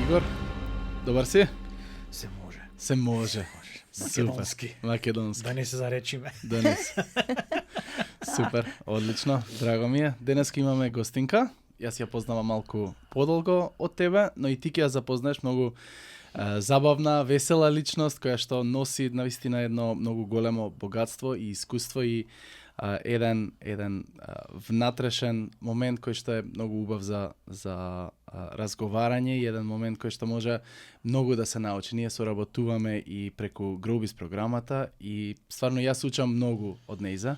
Игор, добар си? Се може. Се може. Македонски. Супер. Македонски. Да не се заречиме. Да не се. Супер, одлично. Драго ми е. Денеска имаме гостинка. Јас ја познавам малку подолго од тебе, но и ти ќе ја запознаеш многу забавна, весела личност која што носи навистина едно многу големо богатство и искуство и еден внатрешен момент кој што е многу убав за разговарање и еден момент кој што може многу да се научи. Ние соработуваме и преку Growbiz програмата и стварно јас учам многу од нејза.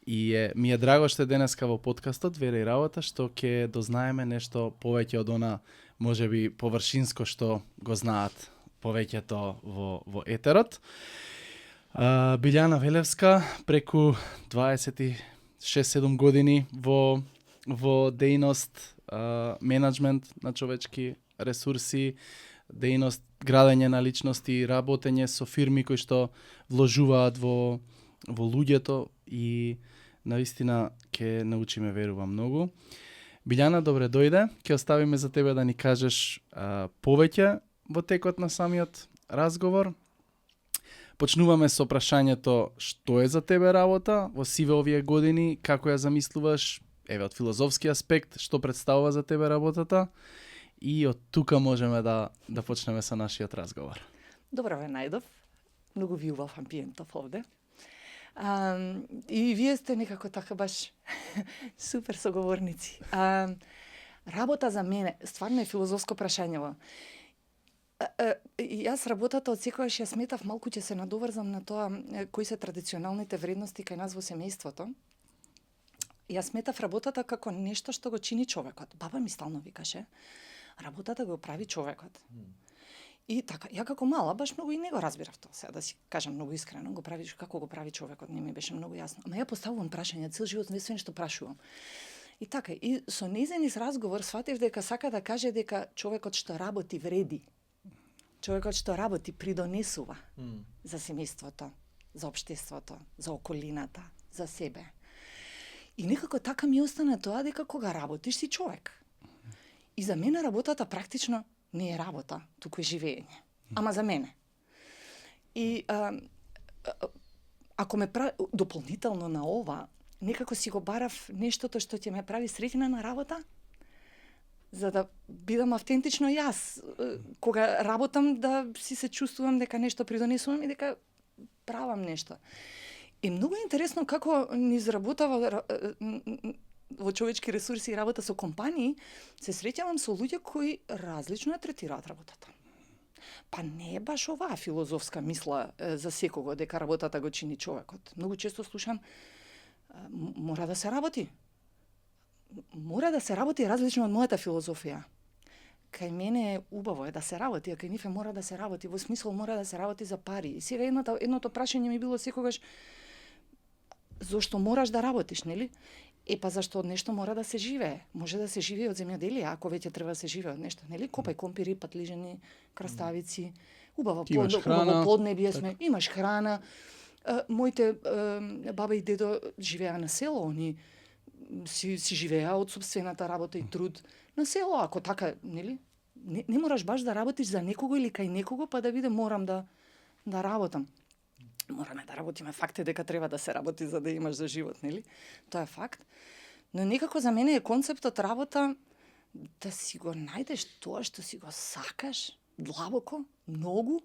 И ми е драго што денеска во подкастот Вера и работа што ќе дознаеме нешто повеќе од она можеби површинско што го знаат повеќето во етерот. Билјана Велевска преку 26-7 години во дејност менаџмент на човечки ресурси, дејност градење на личности, работење со фирми кои што вложуваат во луѓето и навистина ќе научиме, верувам, многу. Билјана, добре дојде. Ќе оставиме за тебе да ни кажеш повеќе во текот на самиот разговор. Почнуваме со прашањето што е за тебе работа во сиве овие години, како ја замислуваш, еве од филозофски аспект, што представува за тебе работата и од тука можеме да почнеме со нашиот разговор. Добро ве најдов. Многу ви убав амбиентов овде. И вие сте некако така баш супер соговорници. Работа за мене, стварно е филозофско прашањево. Јас работата од секогаш ја сметав, малку ќе се надоврзам на тоа кои се традиционалните вредности кај нас во семејството. Јас сметав работата како нешто што го чини човекот. Баба ми стално викаше, работата го прави човекот. И така, ја како мала баш многу и не го разбирав тоа, сега да си кажам многу искрено, како го прави човекот, не ми беше многу јасно. Ама ја поставувам прашања, цел живот не се нешто прашувам. И така, и со нејзин разговор сватив дека сака да каже дека човекот што работи вреди. Човекот што работи придонесува за семејството, за општеството, за околината, за себе. И некако така ми остана тоа дека кога работиш си човек. И за мене работата практично не е работа, туку е живење. Ама за мене. И ако ме дополнително на ова, некако си го барав нештото што ќе ме прави среќна на работа, за да бидам автентично јас. Кога работам да си се чувствувам дека нешто придонесувам и дека правам нешто. И многу интересно како ни изработава во човечки ресурси и работа со компании, се среќавам со луѓе кои различно ја третираат работата. Па не е баш оваа филозофска мисла за секого дека работата го чини човекот. Многу често слушам мора да се работи. Мора да се работи различно од мојата филозофија. Кај мене е убаво е да се работи, а кај нив мора да се работи, во смисол мора да се работи за пари. И сега едното прашање ми било секогаш зошто мораш да работиш, нели? Па зашто од нешто мора да се живее. Може да се живее од земјоделие, ако веќе треба да се живее од нешто, нели? Копај компири, патлижени, краставици, убаво поднебие сме, имаш храна. Моите баба и дедо живеа на село, они си живеа од собствената работа и труд на село, ако така, нели? Не мораш баш да работиш за некого или кај некого, па да биде морам да работам. Мораме да работиме, факт е дека треба да се работи за да имаш за живот, нели? Тоа е факт. Но некако за мене е концептот работа да си го најдеш тоа што си го сакаш, длабоко, многу,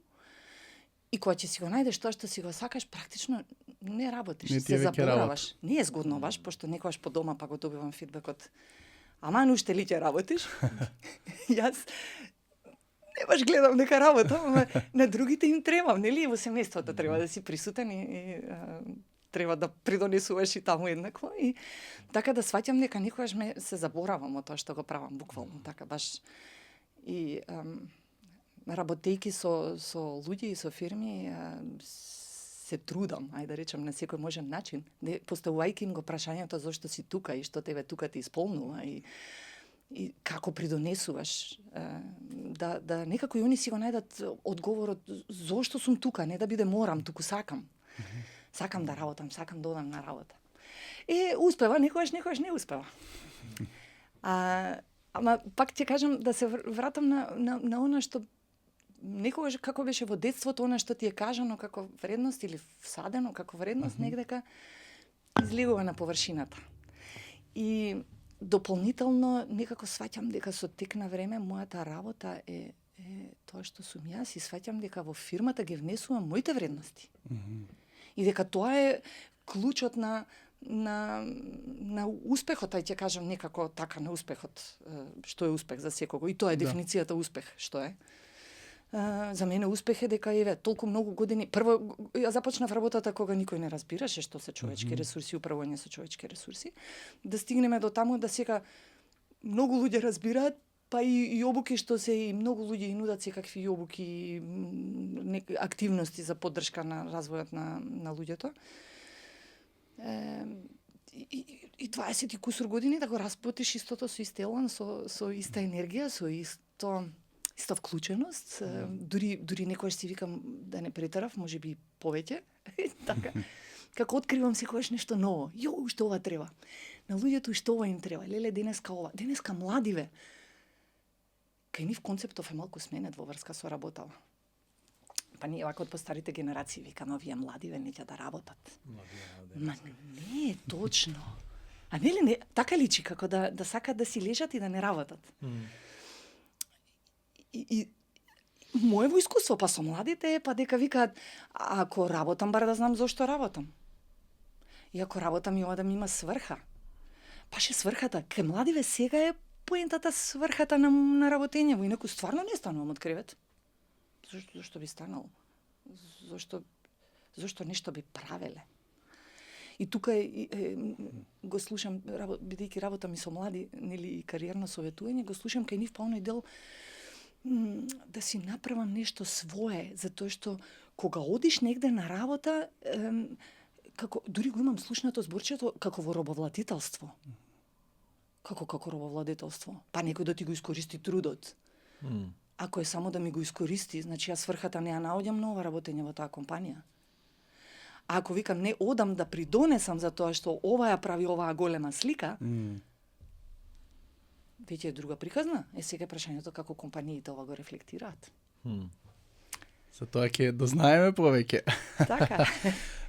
и кога ќе си го најдеш тоа што си го сакаш, практично не работиш, се забораваш. Не е згодно баш, пошто некогаш по дома па го добивам фидбекот. Ама уште ли ќе работиш? Јас не баш гледам дека работам, ама на другите им требам, нели? Во семејството треба да си присутен и треба да придонесуваш и таму еднакво. И така да сваќам дека никогаш се заборавам од тоа што го правам, буквално, така баш. И работејки со луѓе и со фирми се трудам, ајде да речем, на секој можен начин, поставувајќи им го прашањето зошто си тука и што тебе тука те исполнува и како придонесуваш, да некако и они си го најдат одговорот зошто сум тука, не да биде морам, туку сакам. Сакам да работам, сакам да одам на работа. Успева, некогаш не успева. Ама пак ќе кажам да се вратам на она што некогаш како беше во детството, она што ти е кажано како вредност или всадено како вредност, негдека излегува на површината. И дополнително некако сваќам дека со тек на време мојата работа е тоа што сум јас и сваќам дека во фирмата ги внесувам моите вредности. И дека тоа е клучот на успехот, ај ќе кажам некако така на успехот, што е успех за секого. И тоа е дефиницијата успех, што е. За мене успех е дека еве толку многу години. Прво ја започнав работата кога никој не разбираше што се човечки ресурси, управување со човечки ресурси, да стигнеме до таму да сега многу луѓе разбираат, па и обуки што се и многу луѓе и нудат секакви обуки и активности за поддршка на развојот на луѓето. И 20 и кусур години да го расплатиш истото со ист елан, со иста енергија, со иста вклученост. Дури некојаш си викам да не претерав, можеби повеќе. Така. Како откривам секогаш нешто ново. Уште ова треба. На луѓето уште ова им треба. Леле, денеска ова. Денеска младиве. Кај нив концептов е малку сменет во врска со работава. Па ние вака од постарите генерации викаме овие младиве неќе да работат. Ма не е точно. А нели не така личи како да сакат да си лежат и да не работат. И моево искуство па со младите е па дека викаат ако работам бар да знам зошто работам. И ако работам и ова да ми има сврха. Па ше сврхата кај младиве сега е поентата сврхата на работење, во инаку стварно не станувам од кревет. Зошто би станал? Зошто нешто би правеле? И тука го слушам, бидејќи работам и со млади, нели и кариерно советување, го слушам кај нив па оној дел да си направам нешто свое, затоа што кога одиш негде на работа, како дури го имам слушнато зборчето како во робовладетелство. Како робовладетелство? Па некој да ти го искористи трудот. Ако е само да ми го искористи, значи јас сврхата не ја наоѓам на ова работење во таа компанија. А ако викам не одам да придонесам за тоа што ова ја прави оваа голема слика, веќе е друга приказна. Сега прашањето како компаниите ова го рефлектираат. За тоа ќе дознаеме повеќе. Така.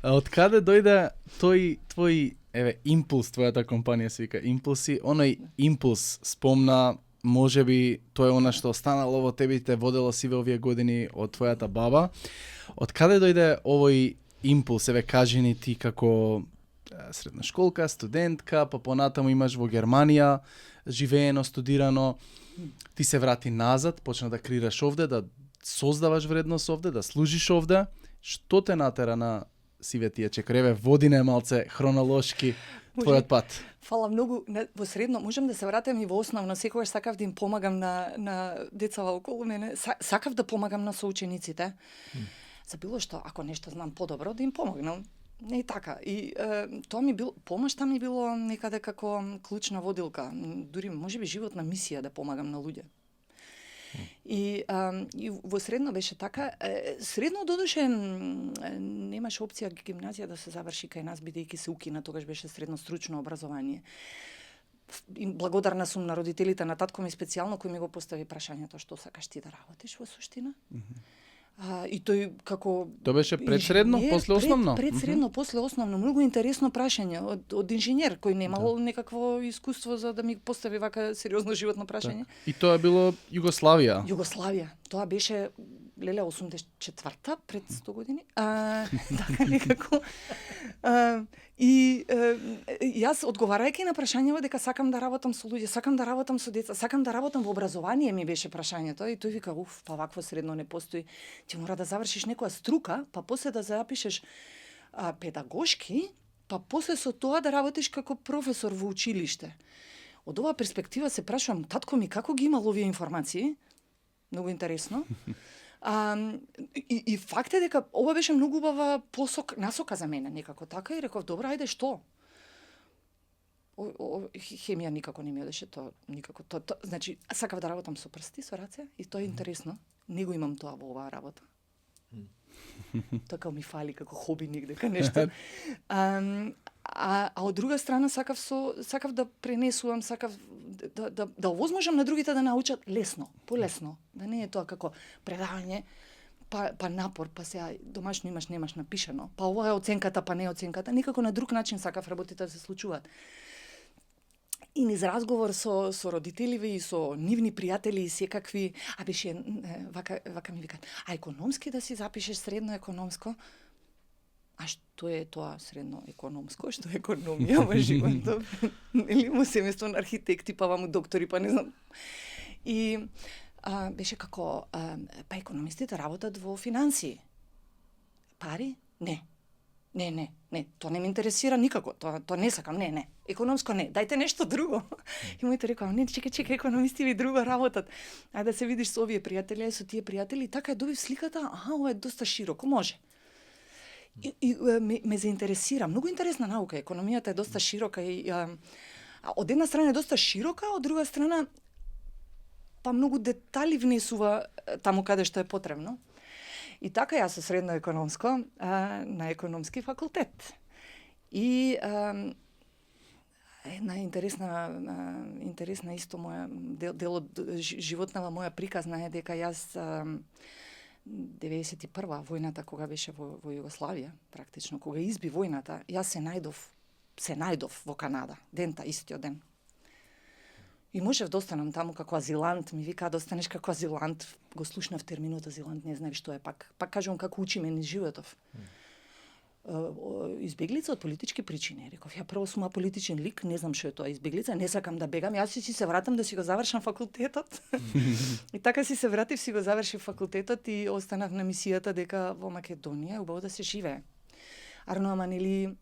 Од каде дојде твој импулс, твојата компанија се вика Импулси, оној импулс спомна, можеби тоа е она што останало во тебе и те водело сиве овие години од твојата баба. Од каде дојде овој импулс? Еве кажи ни ти како средношколка, студентка, па понатаму имаш во Германија живеено, студирано, ти се врати назад, почна да креираш овде, да создаваш вредност овде, да служиш овде. Што те натера на сиве тие чекореве? Води не малце хронолошки твојот пат. Фала многу. Во средно можам да се вратам и во основно. Секогаш сакав да им помагам на децава околу мене. Сакав да помагам на соучениците. За било што, ако нешто знам подобро, да им помогнам. Не и така. И помошта ми било некаде како клучна водилка. Дури можеби животна мисија да помагам на луѓе. И во средно беше така. Средно додуше немаше опција гимназија да се заврши кај нас, бидејќи се укина, тогаш беше средно стручно образование. И благодарна сум на родителите на татко ми специјално кој ми го постави прашањето што сакаш ти да работиш во суштина. И тој како Тоа беше предсредно, после основно? Предсредно, после основно. Многу интересно прашање од инженер кој немал некакво искуство за да ми постави вака сериозно животно прашање. И тоа било Југославија. Југославија. Тоа беше 84-та, пред 100 години. Така некако. И јас одговарајќи на прашањето дека сакам да работам со луѓе, сакам да работам со деца, сакам да работам во образование ми беше прашањето. И тој вика, па вакво средно не постои. Ти мора да завршиш некоја струка, па после да запишеш педагошки, па после со тоа да работиш како професор во училиште. Од оваа перспектива се прашувам, татко ми како ги имал овие информации? Многу интересно. И факт е дека ова беше многу убава насока за мене, некако така, и реков, добра, ајде, што? Хемија никако не ми одеше, никако. Значи, сакав да работам со прсти, со раце, и тоа е интересно. Не го имам тоа во оваа работа. Така ми фали како хоби негде, нешто. А од друга страна сакав да пренесувам, сакав да овозможам на другите да научат лесно, полесно, да не е тоа како предавање па напор, па сега домашно имаш, немаш напишано, па ова е оценката, па не е оценката, никако на друг начин сакав работите да се случуваат. И низ разговор со родителиви и со нивни пријатели и секакви, беше вака ми викаат, а економски да си запишеш средно економско? А што е тоа средно економско? Што е економија во животот? Нели му семејство на архитекти, па ваму доктори, па не знам. И беше како, па економистите работат во финансии. Пари? Не. Не, тоа не ме интересира никако, тоа не сакам, не. Економско не, дајте нешто друго. И моите рекоа, не, чекај, економисти ви друго работат. Ајде да се видиш со овие пријатели, со тие пријатели, и така ја добив сликата, ова е доста широко, може. И ме заинтересира, многу интересна наука, економијата е доста широка и од една страна е доста широка, од друга страна па многу детали внесува таму каде што е потребно. И така јас со средно економско на економски факултет. И една интересна исто моја дел од животнава моја приказна е дека јас 91-а војната кога беше во Југославија, практично кога изби војната, јас се најдов во Канада, дента истиот ден. И можев да останам таму како азилант, ми викаа да останеш како азилант, го слушнав терминот азилант, не знаев што е, пак кажувам како учиме низ животов. Избеглица од политички причини. Реков, ја прво сум аполитичен лик, не знам што е тоа избеглица, не сакам да бегам, јас си се вратам да си го завршам факултетот. И така си се вратив, си го завршив факултетот и останав на мисијата дека во Македонија е убаво да се живее. Арно, ама нели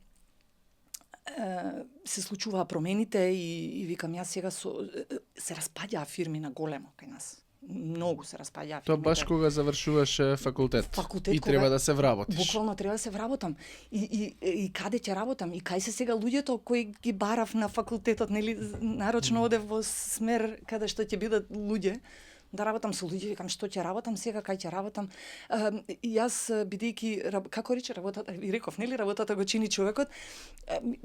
се случуваа промените и викам јас сега се распаѓаа фирми на големо кај нас. Многу се распаѓаа фирмите. Тоа баш кога завршуваше факултет и треба да се вработиш. Буквално треба да се вработам. И каде ќе работам? И кај се сега луѓето кои ги барав на факултетот, нели нарочно одев во смер каде што ќе бидат луѓе. Да работам со луѓе, викам што ќе работам сега, кај ќе работам. Јас бидејќи како рече работата, и реков, нели работата го чини човекот,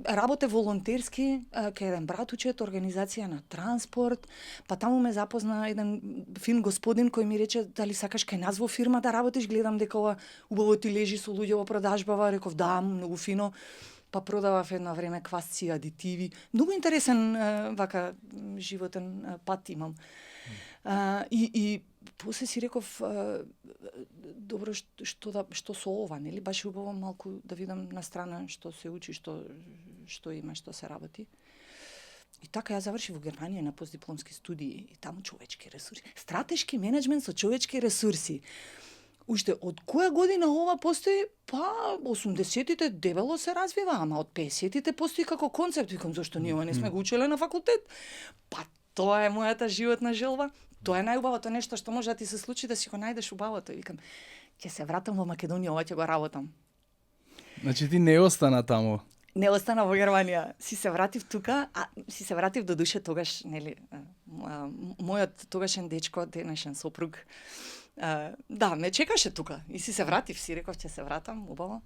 работе волонтерски кај еден братучет, организација на транспорт, па таму ме запозна еден фин господин кој ми рече дали сакаш кај нас во фирма да работиш, гледам дека ова убаво ти лежи со луѓе во продажбава, реков да, многу фино. Па продавав едно време квасци, адитиви. Многу интересен вака животен пат имам. И после си реков добро што со ова, нели баш убаво малку да видам на страна што се учи, што има, што се работи. И така ја завршив во Германија на постдипломски студии и таму човечки ресурси, стратешки менеджмент со човечки ресурси. Уште од која година ова постои? Па 80-тите дебело се развива, ама од 50-тите постои како концепт. Викам, зашто ние ова не сме го учеле на факултет? Па тоа е мојата животна желба. Тоа е најубавото нешто што може да ти се случи да си го најдеш убавото. Викам, ќе се вратам во Македонија, ова ќе го работам. Значи ти не остана таму? Не остана во Германија. Си се вратив тука, си се вратив до душе тогаш, нели, мојот тогашен дечко, денешен сопруг, да, ме чекаше тука и си се вратив, си реков ќе се вратам, убаво.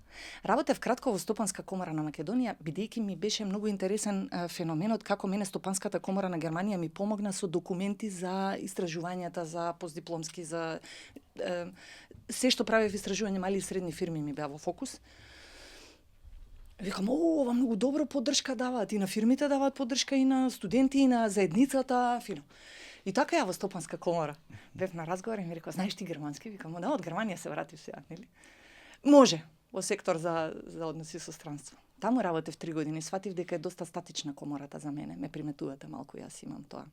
Работев кратко во Стопанска комора на Македонија, бидејќи ми беше многу интересен феноменот како мене Стопанската комора на Германија ми помогна со документи за истражувањата, за постдипломски, за се што правев истражување, мали и средни фирми ми беа во фокус. Викам, ова многу добро поддршка даваат и на фирмите даваат поддршка и на студенти и на заедницата, фино. И така ја во Стопанска комора. Бев на разговор и ми рекол, знаеш ти германски? Викам, да, од Германија се вратив сега, нели? Може, во сектор за односи со странство. Таму работев 3 години, сватив дека е доста статична комората за мене. Ме приметувате малку, јас имам тоа.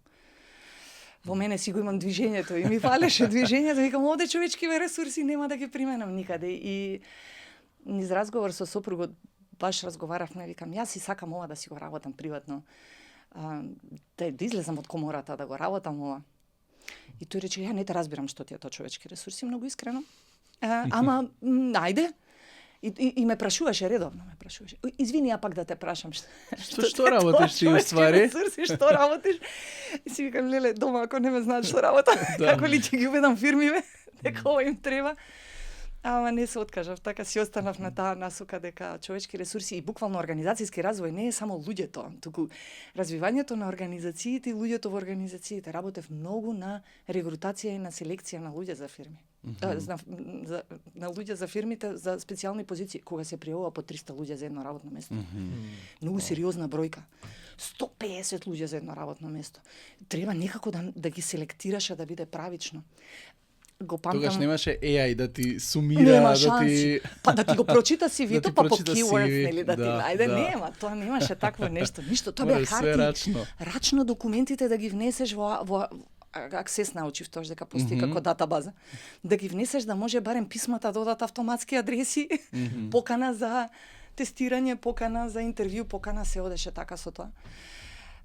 Во мене си го имам движењето и ми фалеше движењето, викам, овде човечкиве ресурси нема да ги применам никаде. И низ разговор со сопругот баш разговаравме, викам, јас си сакам ова да си го работам приватно. Да излезам од комората, да го работам ова. И тој рече, ја не те разбирам што ти е тоа човечки ресурси, многу искрено. Ама, најде. И ме прашуваше редовно, Извини, ја пак да те прашам. Што работиш ти, уствари? Што работиш? И си викам, леле, дома, ако не ме знаат што работам, како ли ќе ги уведам фирмиве, дека ова им треба. ама не се откажав, така си останав на таа насока дека човечки ресурси и буквално организацијски развој не е само луѓето, туку развивањето на организациите и луѓето во организациите. Работев многу на регрутација и на селекција на луѓе за фирми. На луѓе за фирмите за специјални позиции, кога се пријавува по 300 луѓе за едно работно место. Многу сериозна бројка. 150 луѓе за едно работно место. Треба некако да ги селектираше да биде правично. Го памтам. Тогаш немаше AI да ти сумира, нема да шанси. ти... Па да ти го прочита CV-то, ти па по прочита keywords, CV, нели, да ти да, најде. да. Нема, тоа немаше такво нешто. Ништо, тоа Мора беа све харти. рачно. Рачно документите да ги внесеш во Access научив тоа дека постои како датабаза. Да ги внесеш да може барем писмата да одат автоматски адреси, покана за тестирање, покана за интервју, покана се одеше така со тоа.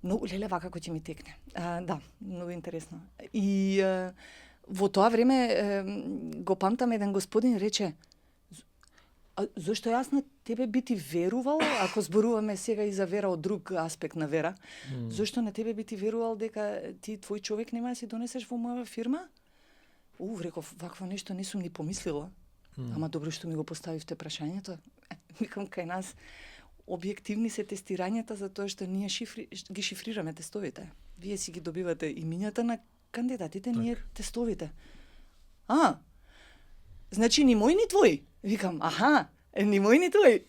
Многу леле вака како ќе ми текне. Да, многу интересно. И во тоа време го памтам еден господин рече: зошто јас на тебе би ти верувал, ако зборуваме сега и за вера од друг аспект на вера, зошто на тебе би ти верувал дека ти твој човек нема да си донесеш во моја фирма? Реков, вакво нешто не сум ни помислила. Ама добро што ми го поставивте прашањето. Викам, кај нас објективни се тестирањата за тоа што ние ги шифрираме тестовите. Вие си ги добивате имињата на кандидатите, ние тестовите. Значи ни мој ни твој? Викам, ни мој ни твој.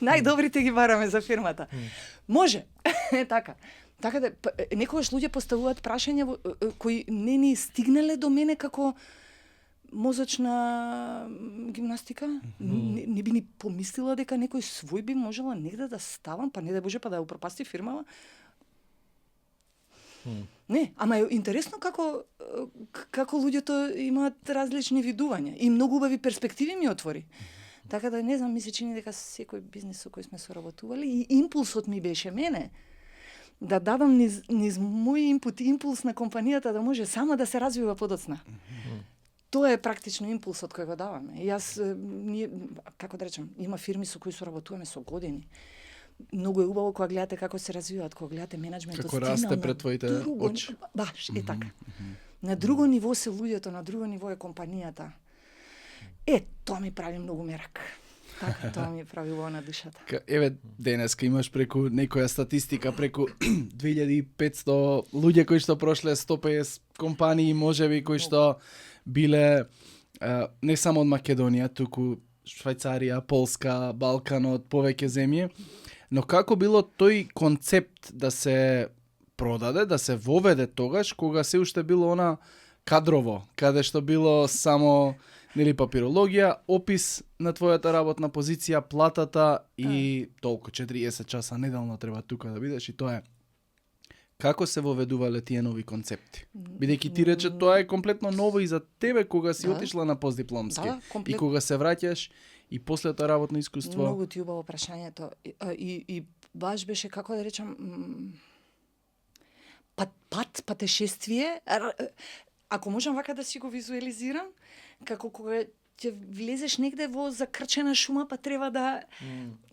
Најдобрите ги бараме за фирмата. Може. Така. Така да некогаш луѓе поставуваат прашања кои не ни стигнале до мене како мозочна гимнастика. Не би ни помислила дека некој свој би можела негде да ставам, па не да боже, па да упропасти фирмава. Не, ама е интересно како луѓето имаат различни видувања и многу убави перспективи ми отвори. Така да не знам, ми се чини дека секој бизнис со кој сме соработували и импулсот ми беше мене да дадам низ мој импулс на компанијата да може сама да се развива подоцна. Тоа е практично импулсот кој го даваме. И јас, како да речем, има фирми со кои соработуваме со години. Многу е убаво кога гледате како се развиваат, кога гледате менеджментот како расте пред твоите очи. Баш, е така. На друго ниво се луѓето, на друго ниво е компанијата. Тоа ми прави многу мерак. Така, тоа ми прави убаво на душата. Еве, денеска имаш преку некоја статистика, преку 2500 луѓе кои што прошле 150 компании, можеби кои што биле не само од Македонија, туку Швајцарија, Полска, Балканот, повеќе земји. Но како било тој концепт да се продаде, да се воведе тогаш, кога се уште било она кадрово, каде што било само папирологија, опис на твојата работна позиција, платата и толку 40 часа неделно треба тука да бидеш и тоа е. Како се воведувале тие нови концепти? Бидејќи ти рече тоа е комплетно ново и за тебе кога си отишла на постдипломски и кога се враќаш и после тоа работно искуство. Многу ти убаво прашањето и баш беше, како да речам, патешествие. Ако можам вака да си го визуализирам, како кога ќе влезеш негде во закрчена шума, па треба да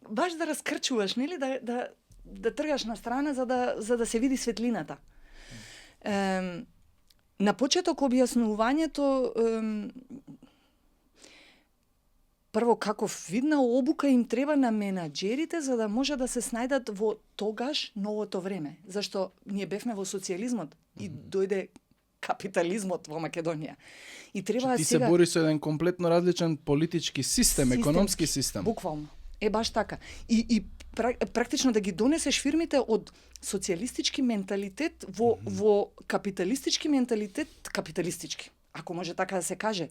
баш да раскрчуваш, нели, да тргаш на страна за да се види светлината. На почеток објаснувањето прво каков вид на обука им треба на менаџерите за да може да се снајдат во тогаш новото време, зашто ние бевме во социјализмот и дојде капитализмот во Македонија. И треба ти сега се бори со еден комплетно различен политички систем, економски систем. Буквално. Баш така. И практично да ги донесеш фирмите од социјалистички менталитет во капиталистички менталитет, капиталистички, ако може така да се каже.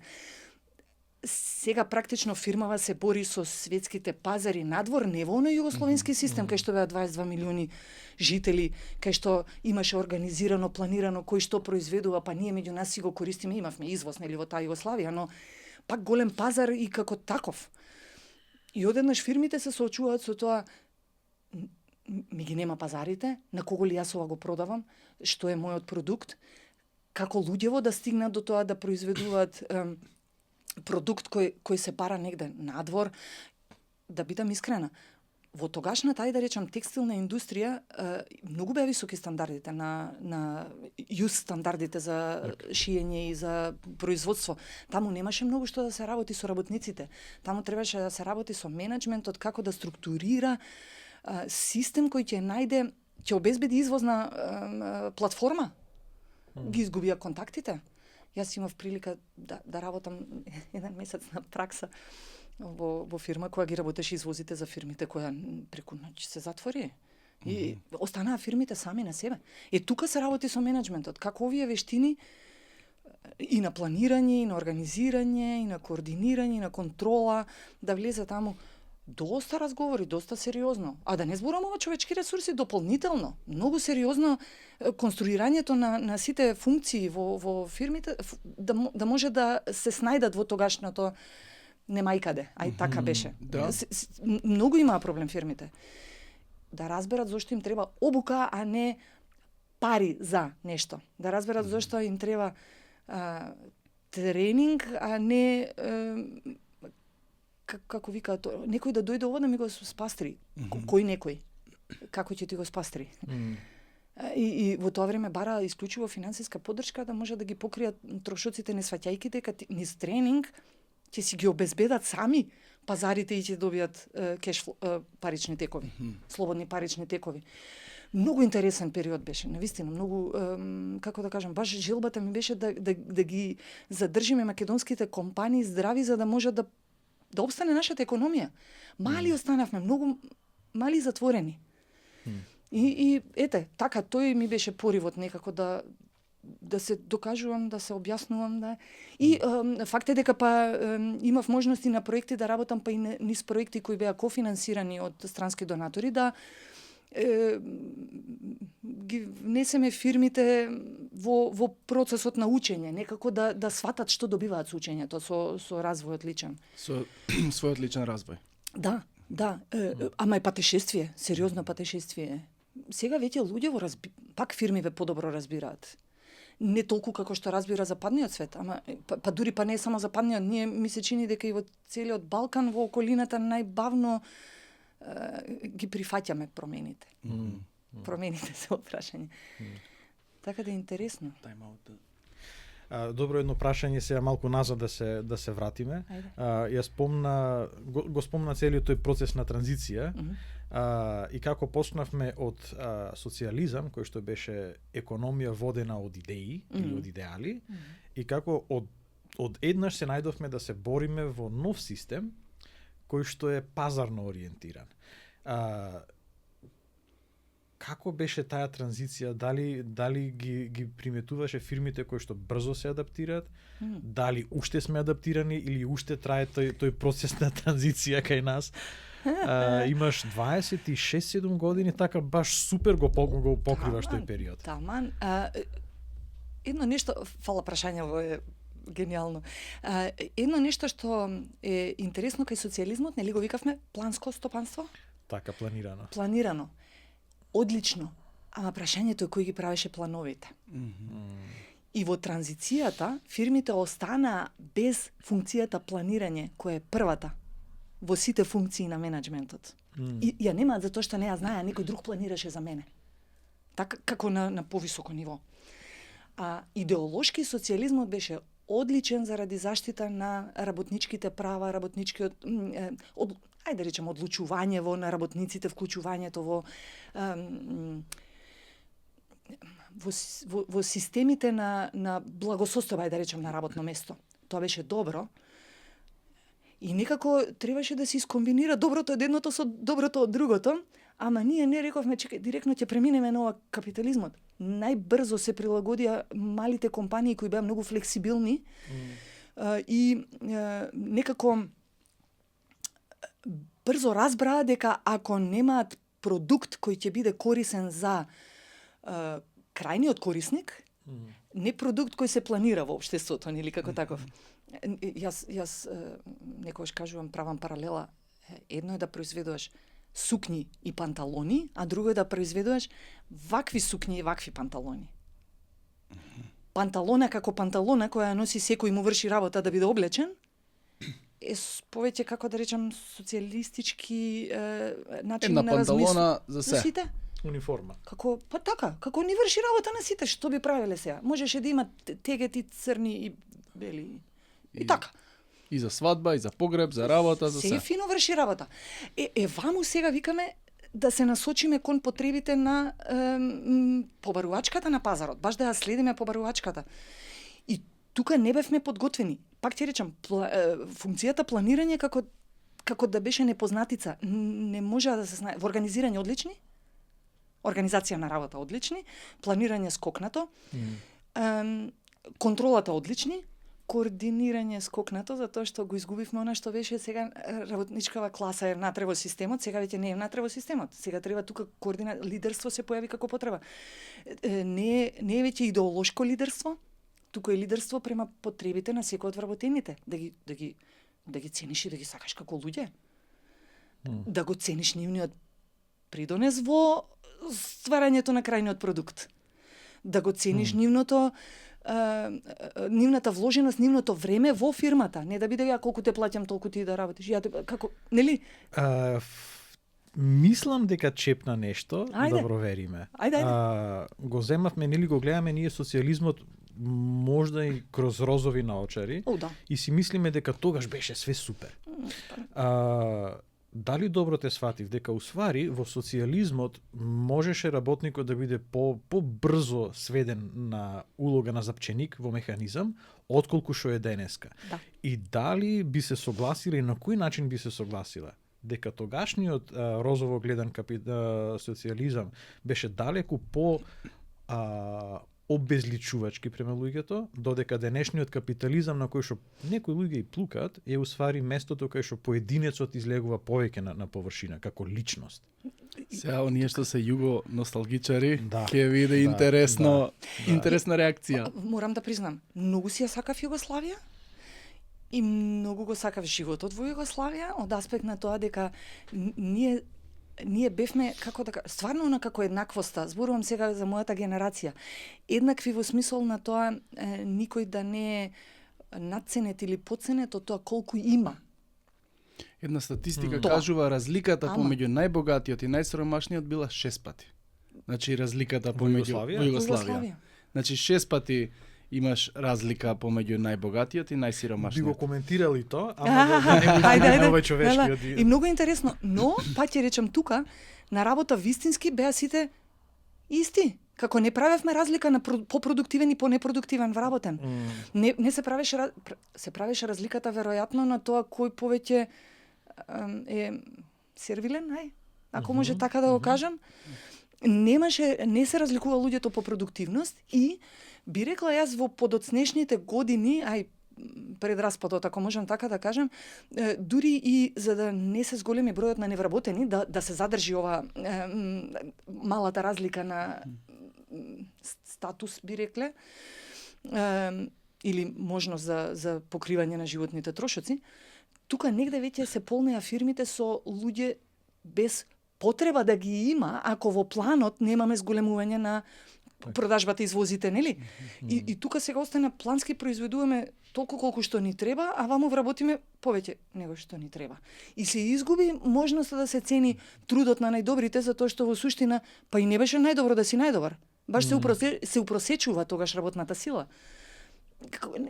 Сега практично фирмава се бори со светските пазари надвор, не во оној југословенски систем, кај што беа 22 милиони жители, кај што имаше организирано, планирано, кој што произведува, па ние меѓу нас си го користиме, имавме извоз, нели, во таа Југославија, но пак голем пазар и како таков. И одеднаш фирмите се соочуваат со тоа, ми ги нема пазарите, на кого ли јас ова го продавам, што е мојот продукт, како луѓево да стигнат до тоа да произведуваат продукт кој се бара негде надвор. Да бидам искрена, во тогашната, ајде да речам, текстилна индустрија, многу беа високи стандардите на ЮС стандардите за шиење и за производство. Таму немаше многу што да се работи со работниците. Таму требаше да се работи со менеджментот, како да структурира систем кој ќе најде, ќе обезбеди извозна платформа. Ги изгубија контактите. Јас имав прилика да работам еден месец на пракса во фирма која ги работеше извозите за фирмите која преку ноќ се затвори. И останаа фирмите сами на себе. Тука се работи со менеджментот. Како овие вештини и на планирање, и на организирање, и на координирање, и на контрола, да влезе таму. Доста разговори, доста сериозно. А да не зборам ова човечки ресурси дополнително. Многу сериозно конструирањето на сите функции во фирмите да може да се снајдат во тогашното немајкаде. Ај така беше. Да. Многу имаа проблем фирмите. Да разберат зошто им треба обука, а не пари за нешто. Да разберат зошто им треба тренинг, а не како викаат, некој да дојде ово да ми го спастри. Кој некој? Како ќе ти го спастри? И во тоа време бара исклучиво финансиска поддршка да може да ги покријат трошоците, не сваќајќи дека низ тренинг ќе си ги обезбедат сами пазарите и ќе добијат кеш парични текови, слободни парични текови. Многу интересен период беше, навистина, многу, како да кажам, баш желбата ми беше да ги задржиме македонските компании здрави за да може да обстане нашата економија. Мали останавме, многу мали затворени. И ете, така, тој ми беше поривот некако да се докажувам, да се објаснувам, да. И факт е дека имав можности на проекти да работам и низ проекти кои беа кофинансирани од странски донатори, да ги внесеме фирмите во процесот на учење, некако да сватат што добиваат со учењето, со развојот личен. Со својот личен развој. Да. Ама е патешествие, сериозно патешествие. Сега веќе луѓе пак фирми ве подобро разбираат. Не толку како што разбира западниот свет, ама дури не само западниот, ние ми се чини дека и во целиот Балкан, во околината најбавно ги прифаќаме промените. Промените се опрашање. Така да е интересно. Добро, едно прашање сега малку назад да се вратиме. Ја го спомна целиот тој процес на транзиција. И како почнавме од социјализам, кој што беше економија водена од идеи или од идеали, и како од еднаш се најдовме да се бориме во нов систем кој што е пазарно ориентиран. Како беше таа транзиција? Дали ги приметуваше фирмите кои што брзо се адаптираат? Дали уште сме адаптирани или уште трае тој процес на транзиција кај нас? Имаш 26-7 години, така баш супер го покриваш тој период. Таман. Едно нешто, фала прашање, ово е гениално. Едно нешто што е интересно кај социјализмот, нели го викавме планско стопанство? Така, планирано. Планирано. Одлично. Ама прашањето е кој ги правеше плановите. И во транзицијата фирмите останаа без функцијата планирање, која е првата во сите функции на менеджментот. И ја немаат затоа што не ја знаеа, некој друг планираше за мене. Така како на повисоко ниво. Идеолошки социјализмот беше одличен заради заштита на работничките права, работничкиот ајде да речем одлучувањето на работниците, вклучувањето во системите на благосостојба, ајде да речем, на работно место. Тоа беше добро. И некако требаше да се искомбинира доброто од едното со доброто од другото, ама ние не рековме, чекај, директно ќе преминеме на ова капитализмот. Најбрзо се прилагодија малите компании кои беа многу флексибилни и некако брзо разбраа дека ако немаат продукт кој ќе биде корисен за крајниот корисник, не продукт кој се планира во општеството, или како таков. Јас некогаш кажувам, правам паралела. Едно е да произведуваш сукњи и панталони, а друго е да произведуваш вакви сукњи и вакви панталони. Панталона како панталона која носи секој му врши работа да биде облечен, повеќе, како да речам, социјалистички начин Една на размислување. панталона за се. сите? Униформа. Како, па така, како ни врши работа на сите, што би правеле сега? Можеше да има тегети црни и бели. И така. И за свадба, и за погреб, за работа, за Се се. фино врши работа. Ваму сега викаме да се насочиме кон потребите на побарувачката на пазарот, баш да ја следиме побарувачката. И тука не бевме подготвени. Пак ти речам, функцијата планирање како да беше непознатица, не можа да се знае. Во организирање одлични, организација на работа одлични, планирање скокнато, контролата одлични, координирање скокнато, затоа што го изгубивме она што беше сега работничкава класа е внатре во системот, сега веќе не е внатре во системот. Сега треба тука лидерство се појави како потреба. Не е веќе идеолошко лидерство, тука е лидерство према потребите на секој од вработените, да ги цениш и да ги сакаш како луѓе. Да го цениш нивниот придонес во стварањето на крајниот продукт. Да го цениш нивната вложеност, нивното време во фирмата, не да биде ја колку те плаќам толку ти да работиш. Како, нели? Мислам дека чепна нешто, Ајде. да провериме. Ајде. Го земавме, нели го гледаме ние социјализмот можда и кроз розови наочари. Да. И си мислиме дека тогаш беше све супер. Дали добро те сватив дека усвари во социјализмот можеше работникот да биде побрзо сведен на улога на запченик во механизам отколку што е денеска. Да. И дали би се согласила и на кој начин би се согласила дека тогашниот розово гледан социјализам беше далеку по обезличувачки према луѓето, додека денешниот капитализам на кој што некои луѓе и плукат е усвари местото кај што поединецот излегува повеќе на површина како личност. Сега оние што се југо носталгичари, Да. ќе биде интересна реакција. Морам да признам, многу си ја сакав Југославија и многу го сакав животот во Југославија, од аспект на тоа дека ние бевме, како да стварно на како еднаквоста, зборувам сега за мојата генерација, еднакви во смисол на тоа никој да не е надценет или подценет од тоа колку има. Една статистика кажува разликата помеѓу најбогатиот и најсиромашниот била 6 пати. Значи разликата помеѓу во Југославија. Значи 6 пати имаш разлика помеѓу најбогатиот и Би го најсиромашниот. коментирали тоа, ама ајде, овој човечкиот. И многу интересно, но па ќе речам тука, на работа вистински беа сите исти. Како не правевме разлика на попродуктивен и понепродуктивен вработен. Не се правеше разликата веројатно на тоа кој повеќе е сервилен, ако може така да го кажам. Не се разликува луѓето по продуктивност и би рекла јас во подоцнешните години, пред распадот, ако можам така да кажам, дури и за да не се зголеми бројот на невработени, да се задржи ова малата разлика на статус, би рекле, или можност за покривање на животните трошоци, тука негде веќе се полнеа фирмите со луѓе без потреба да ги има, ако во планот немаме зголемување на продажбата извозите, нели? И тука сега остана плански произведуваме толку колку што ни треба, а ваму вработиме повеќе него што ни треба. И се изгуби можноста да се цени трудот на најдобрите, затоа што во суштина па и не беше најдобро да си најдобар. Баш се упросечува тогаш работната сила.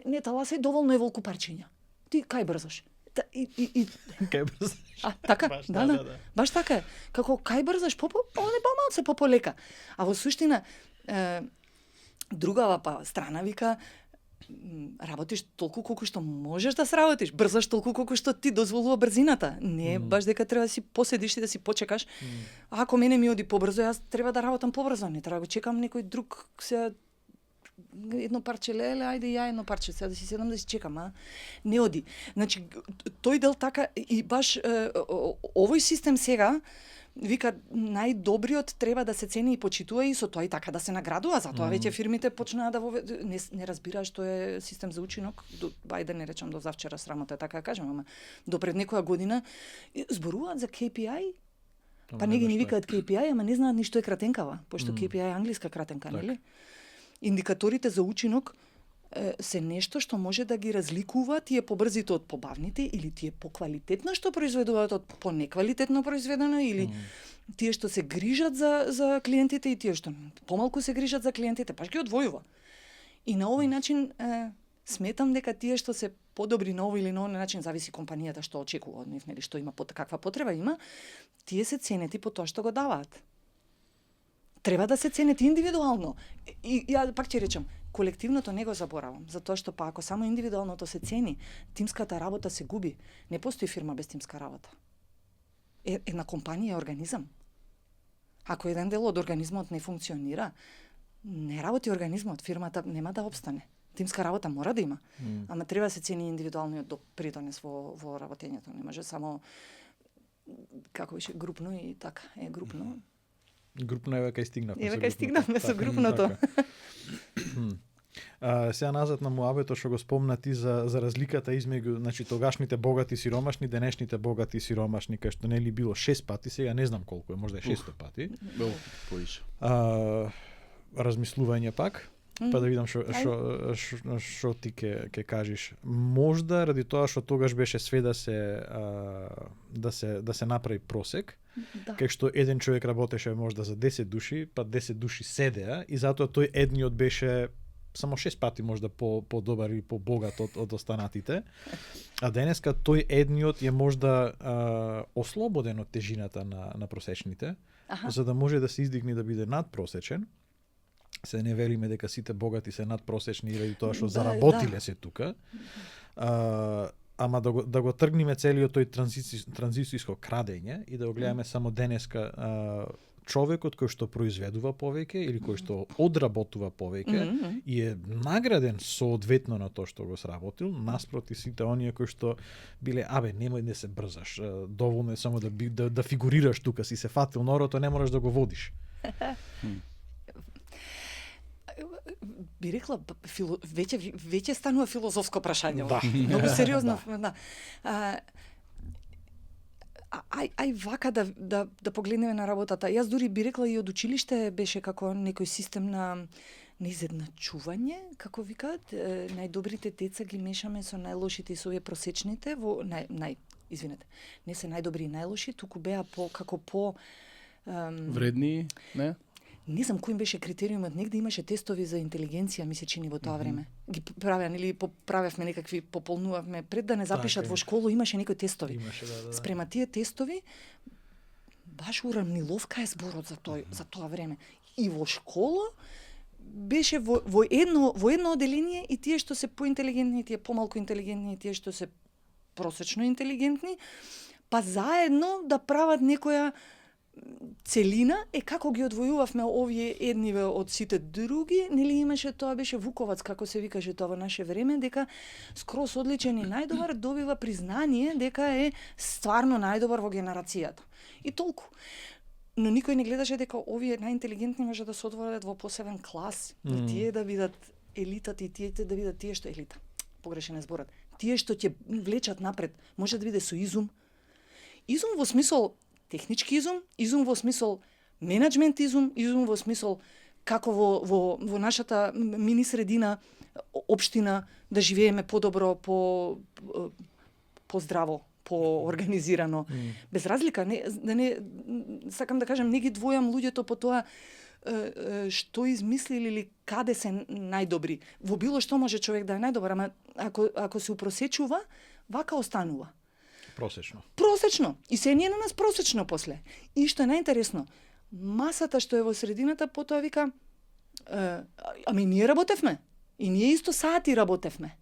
Не таласај, доволно е волку парчиња. Ти кај брзаш? Кај брзаш? Така? Да. Баш така е. Како кај брзаш, помалце пополека. А во суштина другава па страна вика работиш толку колку што можеш да сработиш, брзаш толку колку што ти дозволува брзината. Не баш дека треба да си поседиш и да си почекаш. Ако мене ми оди побрзо, јас треба да работам побрзо, не треба да го чекам некој друг се едно парче леле, ајде ја едно парче, сега да си седам да си чекам, не оди. Значи, тој дел така и баш овој систем сега вика најдобриот треба да се цени и почитува и со тоа и така да се наградува, затоа веќе фирмите почнаа да не разбираат што е систем за учинок, ајде не речам до завчера, срамота така да кажам, ама до пред некоја година зборуваат за KPI. Па не ги ни викаат KPI, ама не знаат ни што е кратенкава, пошто KPI е англиска кратенка, нели? Индикаторите за учинок се нешто што може да ги разликува тие побрзите од побавните или тие поквалитетно што произведуваат од понеквалитетно произведено или тие што се грижат за клиентите и тие што помалку се грижат за клиентите, паш ги одвојува. И на овој начин сметам дека тие што се подобри на овој или на оној начин, зависи компанијата што очекува од нив, нели, што има, каква потреба има, тие се ценети по тоа што го даваат. Треба да се ценети индивидуално. И ја пак ќе речам, колективното не го заборавам, затоа што па ако само индивидуалното се цени, тимската работа се губи. Не постои фирма без тимска работа. Една компанија е организам. Ако еден дел од организмот не функционира, не работи организмот, фирмата нема да опстане. Тимска работа мора да има, ама треба да се цени индивидуалниот допринос во работењето. Не може само, како беше, групно и така, групно. Групно еве кај стигнавме. Еве кај стигнавме со групното. Сега назад на муабето што го спомна ти за разликата измеѓу, значи, тогашните богати и сиромашни, денешните богати и сиромашни, кај што нели било 6 пати, сега не знам колку е, можда е 600 пати. Поише. Размислување пак, па да видам што ти ќе кажеш. Можда ради тоа што тогаш беше све да се направи просек, кај што еден човек работеше можда за 10 души, па 10 души седеа и затоа тој едниот беше само 6 пати можда по-добар и по-богат од останатите. А денеска тој едниот е можда ослободен од тежината на просечните, за да може да се издигне да биде надпросечен. Се не велиме дека сите богати се надпросечни ради тоа што заработиле се тука. Ама да го тргнеме целиот тој транзицијско крадење и да го гледаме само денеска човекот кој што произведува повеќе или кој што одработува повеќе и е награден соодветно на тоа што го сработил, наспроти сите оние кои што биле немој да се брзаш, доволно е само да фигурираш тука, си се фатил норото, не можеш да го водиш. Би рекла, веќе станува филозофско прашање. Многу сериозно. Ај вака да погледнеме на работата. Јас дури би рекла и од училиште беше како некој систем на изедначување, како викаат, најдобрите деца ги мешаме со најлошите и со овие просечните во извинете, не се најдобри и најлоши, туку беа вредни, не? Не знам кој беше критериумот, негде имаше тестови за интелигенција, ми се чини во тоа време. Ги правеа, или поправевме некакви, пополнувавме, пред да не запишат во школу, имаше некои тестови. Спрема тие тестови, баш урамниловка е зборот за тоа време. И во школа беше во едно оделение и тие што се поинтелигентни, тие помалку интелигентни, тие што се просечно интелигентни, па заедно да прават некоја целина како ги одвојувавме овие едниве од сите други, нели имаше, тоа беше Вуковац, како се викаше тоа во наше време, дека скрос одличен и најдобар добива признание дека е стварно најдобар во генерацијата. И толку. Но никој не гледаше дека овие најинтелигентни може да се одворат во посебен клас, и тие да видат елитата и тие да видат тие што елита. Погрешен е зборот. Тие што ќе влечат напред, може да биде со изум. Изум во смисол технички изум во смисол менаџмент изум во смисол како во нашата мини средина, општина, да живееме подобро, поздраво, поорганизирано. Без разлика, сакам да кажам, не ги двојам луѓето по тоа што измислили или каде се најдобри. Во било што може човек да е најдобар, ама ако се упросечува, вака останува. Просечно. И се ние на нас просечно после. И што е најинтересно, масата што е во средината потоа вика, ами ние работевме. И ние исто сати работевме.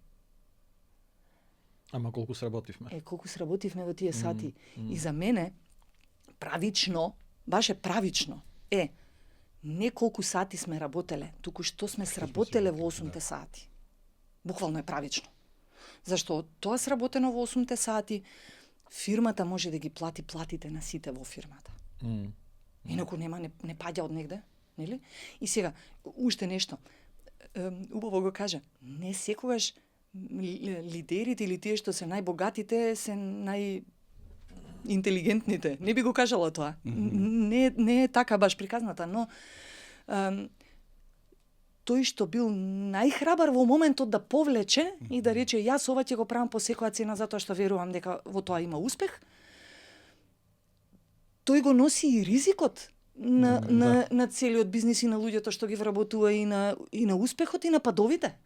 Ама колку сработивме? Колку сработивме во тие сати. И за мене правично, баш правично не колку сати сме работеле, туку што сме сработеле во 8 сати. Буквално е правично. Зашто тоа сработено во 8 сати, фирмата може да ги плати платите на сите во фирмата. Инаку не паѓа од негде, нели? И сега, уште нешто. Убаво го кажа, не секогаш лидерите или тие што се најбогатите се најинтелигентните. Не би го кажала тоа. Не е така баш приказната, но тој што бил најхрабар во моментот да повлече и да рече јас ова ќе го правам по секоја цена затоа што верувам дека во тоа има успех, тој го носи и ризикот на целиот бизнис и на луѓето што ги вработува и на успехот и на падовите.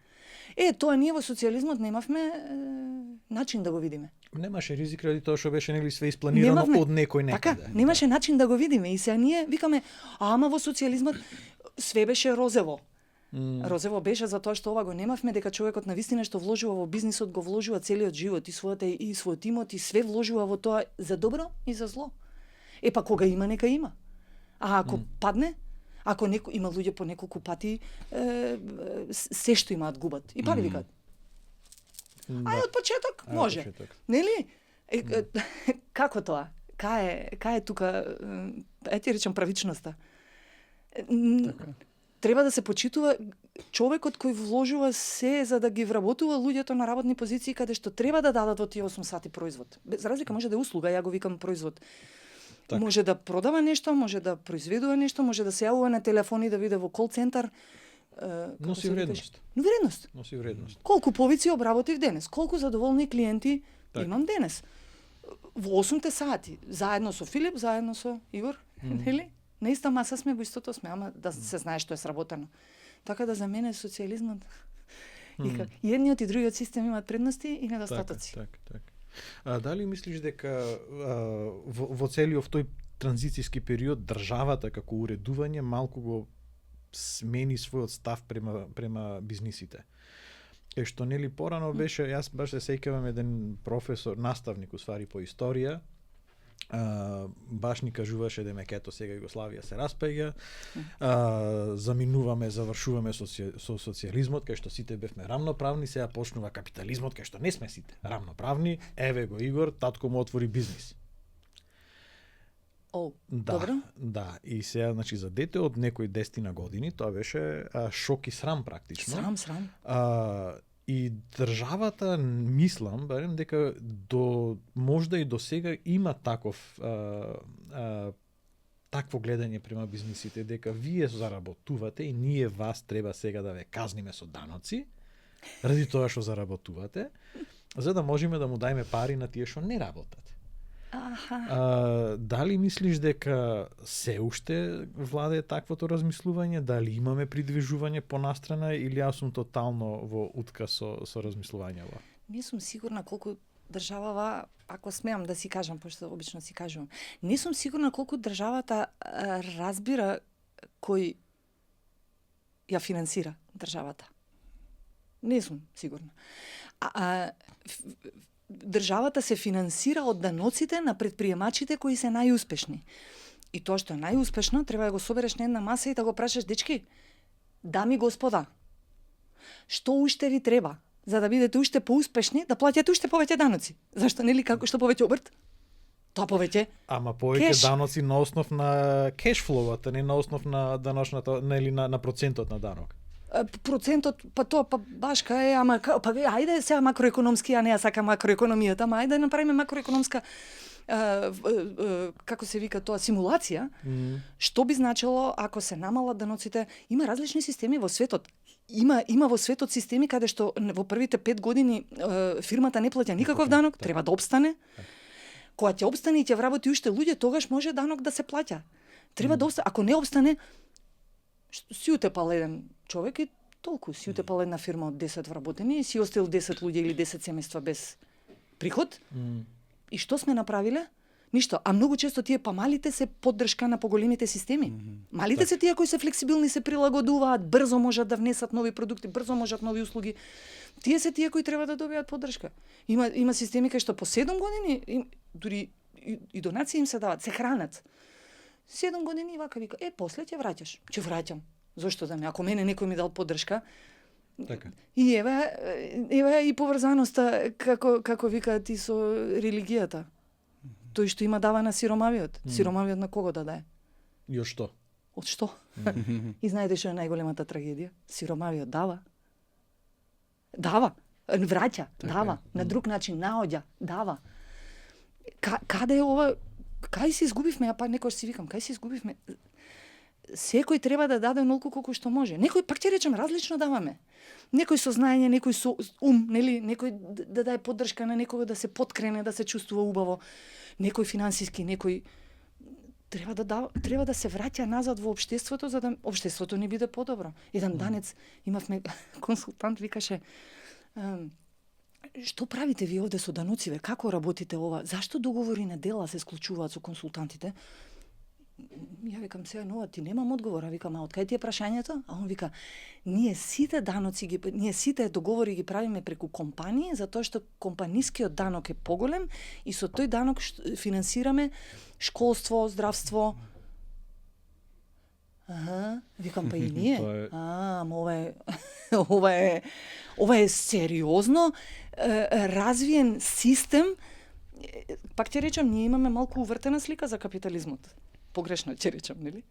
Тоа ние во социјализмот немавме начин да го видиме. Немаше ризик ради тоа што беше нели све испланирано од некој некаде. Така, немаше начин да го видиме и сега ние викаме, ама во социјализмот све беше розево. Розево беше затоа што ова го немавме, дека човекот навистина што вложува во бизнисот го вложува целиот живот и својот имот и све вложува во тоа за добро и за зло. Па кога има нека има. А ако падне, ако има луѓе по неколку пати се што имаат губат и пари викаат. Ај од почеток може. Нели? Како тоа? Кај е тука, ти речам правичноста. Треба да се почитува човекот кој вложува се за да ги вработува луѓето на работни позиции каде што треба да дадат во тие 8 сати производ. Без разлика може да е услуга, ја го викам производ. Так. Може да продава нешто, може да произведува нешто, може да се јавува на телефони да биде во кол центар. Носи вредност. Вредност. Носи вредност. Колку повици обработив денес, колку задоволни клиенти имам денес. Во 8 сати, заедно со Филип, заедно со Игор, нели? На иста маса сме, во истото сме, ама да се знае што е сработено. Така да за мене социјализмот и едниот и другиот систем имаат предности и недостатоци. Така. Дали мислиш дека во целиот тој транзицијски период државата како уредување малку го смени својот став према бизнисите? Кај што нели порано беше, јас баш се сеќавам еден професор, наставник уствари по историја, баш ни кажуваше дека ето сега Југославија се распаѓа, заминуваме, завршуваме со социјализмот, кај што сите бевме рамноправни, сега почнува капитализмот, кај што не сме сите рамноправни, еве го Игор, татко му отвори бизнис. Добро. Да, и сега, значи, за дете од некои 10 години, тоа беше шок и срам практично. Срам. И државата, мислам, барем дека можда и до сега има такво гледање према бизнисите, дека вие заработувате и ние вас треба сега да ве казниме со даноци, ради тоа што заработувате, за да можеме да му дајме пари на тие што не работат. Дали мислиш дека се уште владее таквото размислување, дали имаме придвижување по настрана или јас сум тотално во утка со размислувањето? Не сум сигурна колку државава, ако смеам да си кажам, пошто обично си кажувам, не сум сигурна колку државата разбира кој ја финансира државата. Не сум сигурна. Државата се финансира од даноците на претприемачите кои се најуспешни. И тоа што е најуспешно, треба да го собереш на една маса и да го прашаш, дечки, дами господа, што уште ви треба за да бидете уште поуспешни, да плаќате уште повеќе даноци? Зашто нели како што повеќе обрт? Тоа повеќе. Ама повеќе даноци на основ на кешфлоуата, не на основ на даношната, нели на процентот на данок. Процентот, башка е, ама ајде сега макроекономски, а не ја сакам макроекономијата, ама ајде направиме макроекономска како се вика тоа, симулација, што би значило ако се намалат даноците. Има различни системи во светот. Има во светот системи каде што во првите 5 години фирмата не плаќа никаков данок, треба да обстане. Кога ќе обстане и ќе вработи уште луѓе, тогаш може данок да се плаќа. Треба да обстане, ако не обстане, си утепал еден човек и толку, си утепал една фирма од 10 вработени и си оставил 10 луѓе или 10 семејства без приход. И што сме направиле? Ништо. А многу често тие малите се поддршка на поголемите системи. Малите се тие кои се флексибилни, се прилагодуваат, брзо можат да внесат нови продукти, брзо можат нови услуги. Тие се тие кои треба да добијат поддршка. Има системи кај што по 7 години дури и донации им се дават, се хранат. 7 години и вака вика, после ќе враќаш. Ќе враќам. Зошто да не? Ако мене некој ми дал поддршка. Така. И еве и поврзаноста како викаат и со религијата. Тој што има дава на сиромавиот. Сиромавиот на кого да даде? И од што? Од што? И знаете што е најголемата трагедија? Сиромавиот дава. Враќа, дава. На друг начин, наоѓа, дава. Каде е ова? Кај се изгубивме? Па некој си викам, кај се изгубивме? секој треба да даде онолку колку што може. Некој, пак ќе речем, различно даваме. Некој со знаење, некој со ум, нели, некој да даде поддршка на некого да се поткрене, да се чувствува убаво. Некој финансиски, некој треба да се враќа назад во општеството за да општеството ни биде подобро. Еден данец имавме консултант викаше што правите ви овде со даноциве? Како работите ова? Зашто договори на дела се склучуваат со консултантите? Ја викам сега, но ти немам одговор, а викам, а од кај ти е прашањето? А он вика, ние сите договори ги правиме преку компании, затоа што компанискиот данок е поголем и со тој данок финансираме школство, здравство. Викам, па и ние. Ова е сериозно развиен систем. Пак ќе речам, ние имаме малку увртена слика за капитализмот. Погрешно ќе речам, нели?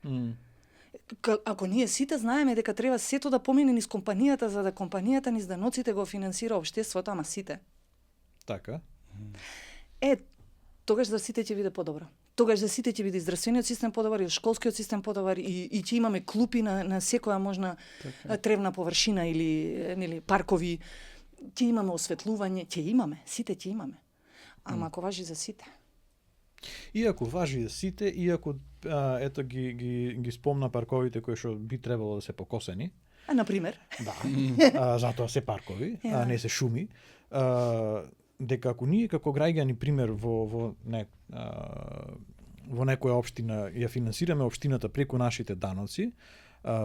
Ако ние сите знаеме дека треба сето да помине низ компанијата, за да компанијата низ даноците го финансира општеството, ама сите. Така. Тогаш за сите ќе биде подобро. Тогаш за сите ќе биде здравствениот систем подобар, и школскиот систем подобар, и ќе имаме клупи на секоја можна тревна површина или нели паркови. Ќе имаме осветлување, сите ќе имаме. Ама ако важи за сите. Иако важи за сите, иако ето ги спомна парковите кои што би требало да се покосени. На пример. Да. Затоа се паркови, а не се шуми. Дека ако ние како граѓани пример во некоја општина ја финансираме општината преку нашите даноци,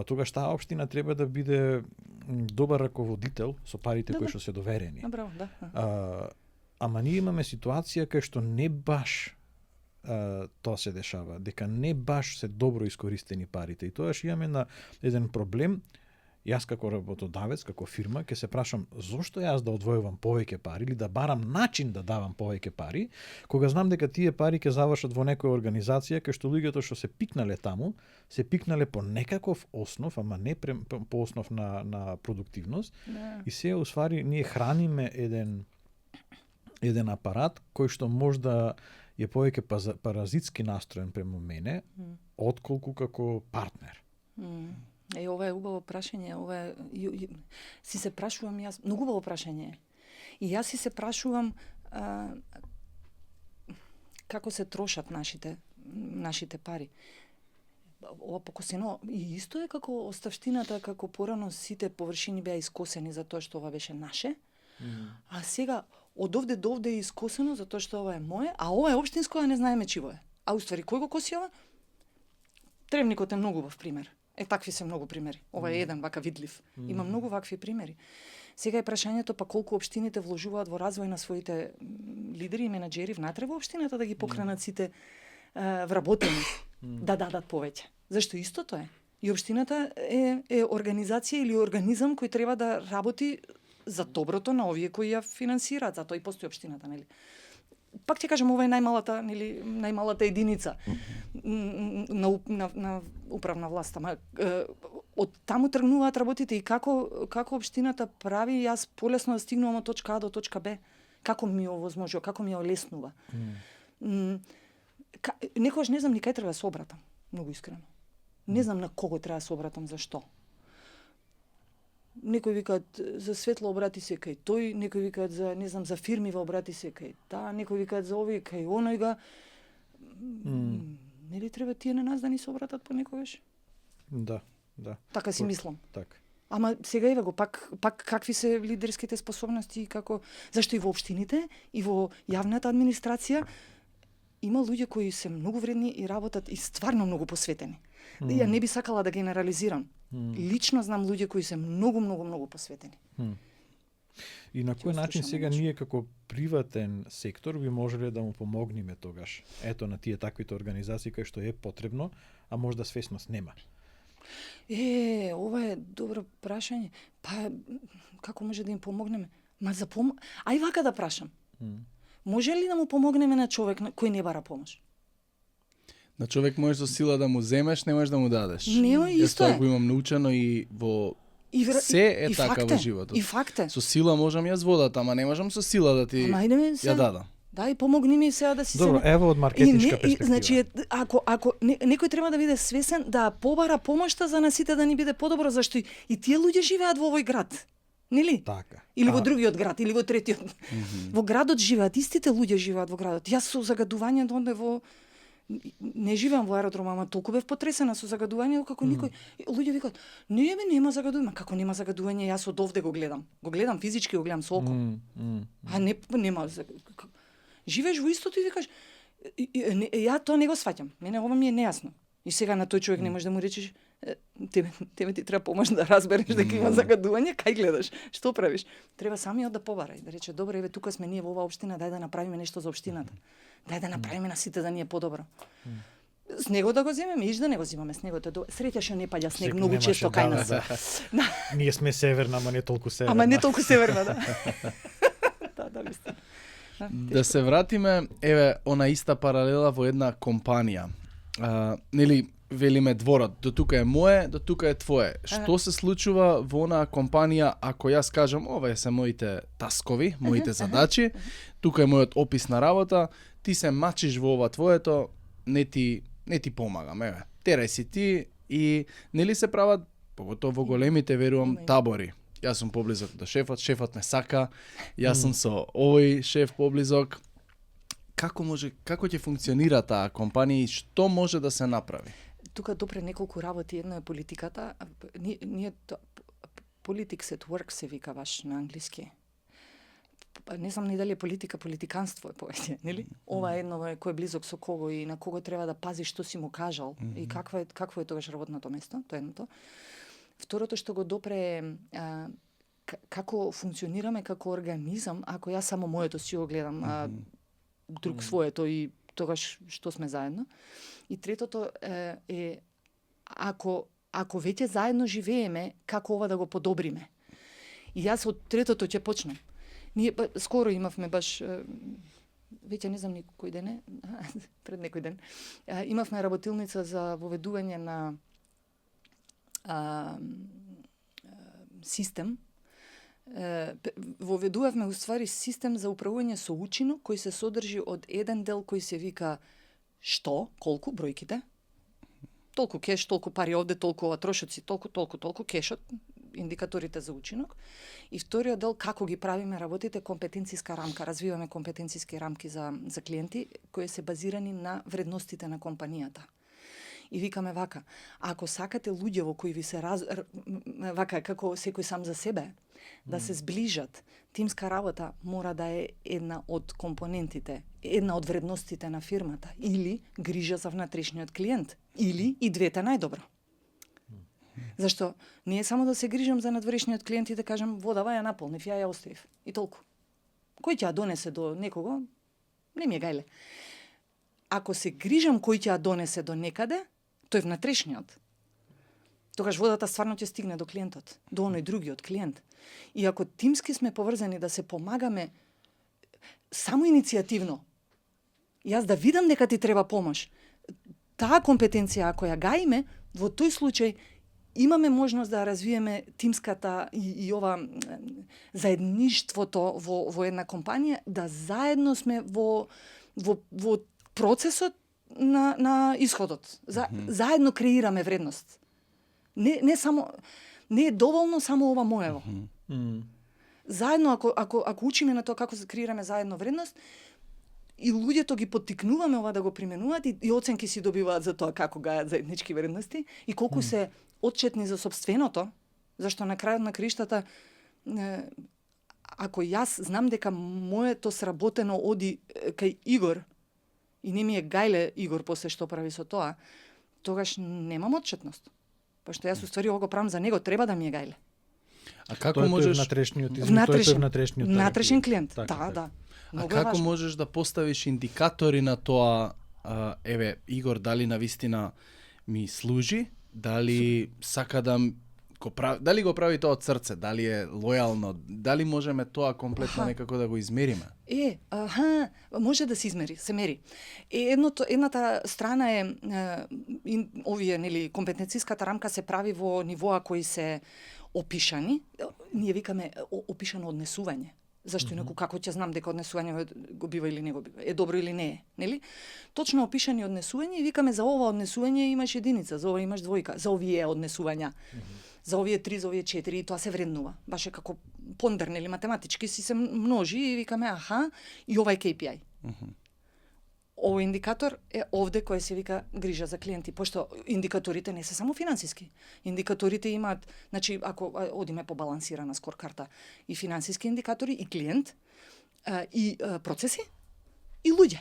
тогаш таа општина треба да биде добар раководител со парите кои што се доверени. Браво, да. Ама ние имаме ситуација кај што не баш тоа се дешава, дека не баш се добро искористени парите. И тоаш имаме еден проблем. Јас како работодавец, како фирма, ќе се прашам зошто јас да одвојувам повеќе пари или да барам начин да давам повеќе пари, кога знам дека тие пари ќе завршат во некоја организација кај што луѓето што се пикнале таму, се пикнале по некаков основ, ама не по основ на продуктивност. Да. И се усвари ние храниме еден апарат кој што можда е повеќе паразитски настроен према мене, отколку како партнер. Ова е убаво прашање, си се прашувам јас, многу убаво прашање. И јас си се прашувам како се трошат нашите пари. Ова покосено и исто е како оставштината, како порано сите површини беа искосени затоа што ова беше наше. А сега од овде до овде е искосено затоа што ова е мое, а ова е општинско, а не знаеме чиво е. А уствари кој го коси ова? Тревникот е многу убав пример. Такви се многу примери. Ова е еден вака видлив. Има многу вакви примери. Сега е прашањето па колку општините вложуваат во развој на своите лидери и менаџери внатре во општината да ги покренат сите вработени да дадат повеќе. Зашто истото е. И општината е организација или организам кој треба да работи за доброто на овие кои ја финансираат, затоа и постои општината, нели? Пак ќе кажам, ова е најмалата единица на управна власт. Ама од таму тргнуваат работите и како општината прави јас полесно да стигнувам од точка А до точка Б. Како ми овозможува, како ми олеснува. Некогаш не знам ни кај треба да се обратам, многу искрено. Не знам на кого треба да се обратам, зашто. Некои викаат за светло обрати се кај тој, некои викаат за за фирми обрати се кај таа, некои викаат за овој кај оној га. Нели треба тие на нас да ни се обратат понекогаш? Да. Така си мислам. Така. Ама сега еве го пак какви се лидерските способности и како зашто и во општините и во јавната администрација има луѓе кои се многу вредни и работат и стварно многу посветени. Ја не би сакала да генерализирам. Лично знам луѓе кои се многу посветени. И на кој начин сега ние како приватен сектор би можеле да му помогнеме тогаш? Ето на тие таквите организации кај што е потребно, а можда свесност нема. Ова е добро прашање. Па како може да им помогнеме? Ај вака да прашам. Може ли да му помогнеме на човек кој не бара помош? На човек можеш со сила да му земеш, не можеш да му дадеш. Не, исто е. Тоа го имам научено и во се така во животот. И факт е. Со сила можам јас водата, ама не можам со сила да ти ја дадам. Дај помогни ми сега да си Добро, се... ево од маркетичка перспектива. Значи, ако некој треба да биде свесен да побара помошта за нас сите да ни биде подобро, зашто и тие луѓе живеат во овој град. Нели? Така. Или во другиот град, или во третиот. Во градот живеат, истите луѓе живеат во градот. Јас со загадувањето онде во не живеам во аеродром, ама толку бев потресена со загадувањето како никој. Луѓе викаат: "Не бе, нема загадување." Како нема загадување? Јас од овде го гледам. Го гледам физички, го гледам со око. А не нема. Живееш во истото и викаш: "Ја тоа не го сваќам. Мене ова ми е нејасно." И сега на тој човек не можеш да му речеш: тебе ти треба помош да разбереш дека има загадување, кај гледаш, што правиш? Треба самиот да побара и да рече: "Добро, еве тука сме ние во оваа општина, дај да направиме нешто за општината. Дај да направиме на сите да ни е подобро." Снегот да го земеме, иш да не го земаме снегот. Среќа што не паѓа снег многу често кај нас. Ние сме северна, ама не толку северна. Ама не толку северна, да. Да, вистина. Да се вратиме, еве, она иста паралела во една компанија. Нели, велиме дворот, до тука е мое, до тука е твое. Што се случува во онаа компанија ако јас кажам: "Ова се моите таскови, моите задачи, тука е мојот опис на работа, ти се мачиш во ова твоето, не ти помагам, еве. Терај си ти." И нели се прават, поготово во големите, верувам, табори. Јас сум поблизок до шефот ме сака, јас сум со овој шеф поблизок. Како ќе функционира таа компанија и што може да се направи? Тука допре неколку работи, едно е политиката. Ние politics at work се вика баш на англиски. Не знам ни дали е политика, политиканство е повеќе, нели? Ова е едно кој е близок со кого и на кого треба да пази што си му кажал и какво е тогаш работното место, тоа е едното. Второто што го допре како функционираме како организам, ако јас само моето си го гледам, друг своето и тогаш што сме заедно. И третото е ако веќе заедно живееме, како ова да го подобриме. И јас од третото ќе почнам. Ние скоро имавме баш веќе не знам ни кој ден е, пред некој ден, имавме работилница за воведување на систем. Воведувавме уствари систем за управување со учинок кој се содржи од еден дел кој се вика што, колку, бројките, толку кеш, толку пари овде, толку ова трошоци, толку кешот, индикаторите за учинок. И вториот дел како ги правиме работите, компетенцијска рамка, развиваме компетенцијски рамки за клиенти кои се базирани на вредностите на компанијата. И викаме вака: ако сакате луѓе во кои ви се вака како секој сам за себе, да се сближат, тимска работа мора да е една од компонентите, една од вредностите на фирмата, или грижа за внатрешниот клиент, или и двете најдобро. Зашто не е само да се грижам за надворешниот клиент и да кажам: водава ја наполнив, ја оставив и толку. Кој ќе ја донесе до некого, не ми е гајле. Ако се грижам кој ќе ја донесе до некаде, тој внатрешниот, тогаш водата стварно ќе стигне до клиентот, до оној другиот клиент. И ако тимски сме поврзани да се помагаме само иницијативно, јас да видам дека ти треба помош, таа компетенција ако ја гаиме, во тој случај имаме можност да развиеме тимската и ова заедништвото во една компанија, да заедно сме во процесот на исходот. Заедно креираме вредност. Не е доволно само ова моево. Заедно ако учиме на тоа како се креираме заедно вредност, и луѓето ги поттикнуваме ова да го применуваат и оценки си добиваат за тоа како гајат заеднички вредности и колку се отчетни за сопственото, зашто на крајот на криштата ако јас знам дека моето сработено оди кај Игор и не ми е гајле Игор после што прави со тоа, тогаш немам отчетност. Пошто јас уствари ова го правам за него, треба да ми е гајле. А како можеш внатрешен клиент? Да. А како можеш да поставиш индикатори на тоа, еве, Игор, дали навистина ми служи, дали сака да го прави, дали го прави тоа од срце, дали е лојално, дали можеме тоа комплетно некако да го измериме? Може да се измери, се мери. Едната страна е овие, нели, компетенцијската рамка се прави во нивоа кои се опишани, ние викаме опишано однесување. Зашто инаку како ќе знам дека однесувањето го бива или не го бива, е добро или не е, нели? Точно опишани однесување и викаме за ова однесување имаш единица, за ова имаш двојка, за овие однесувања. За овие 3, за овие 4 и тоа се вреднува. Баш е како пондер, нели, математички си се множи и викаме аха, и ова е KPI. Овој индикатор е овде кој се вика грижа за клиенти, пошто индикаторите не се само финансиски. Индикаторите имаат, значи ако одиме по балансирана скоркарта, и финансиски индикатори, и клиент, и процеси, и луѓе.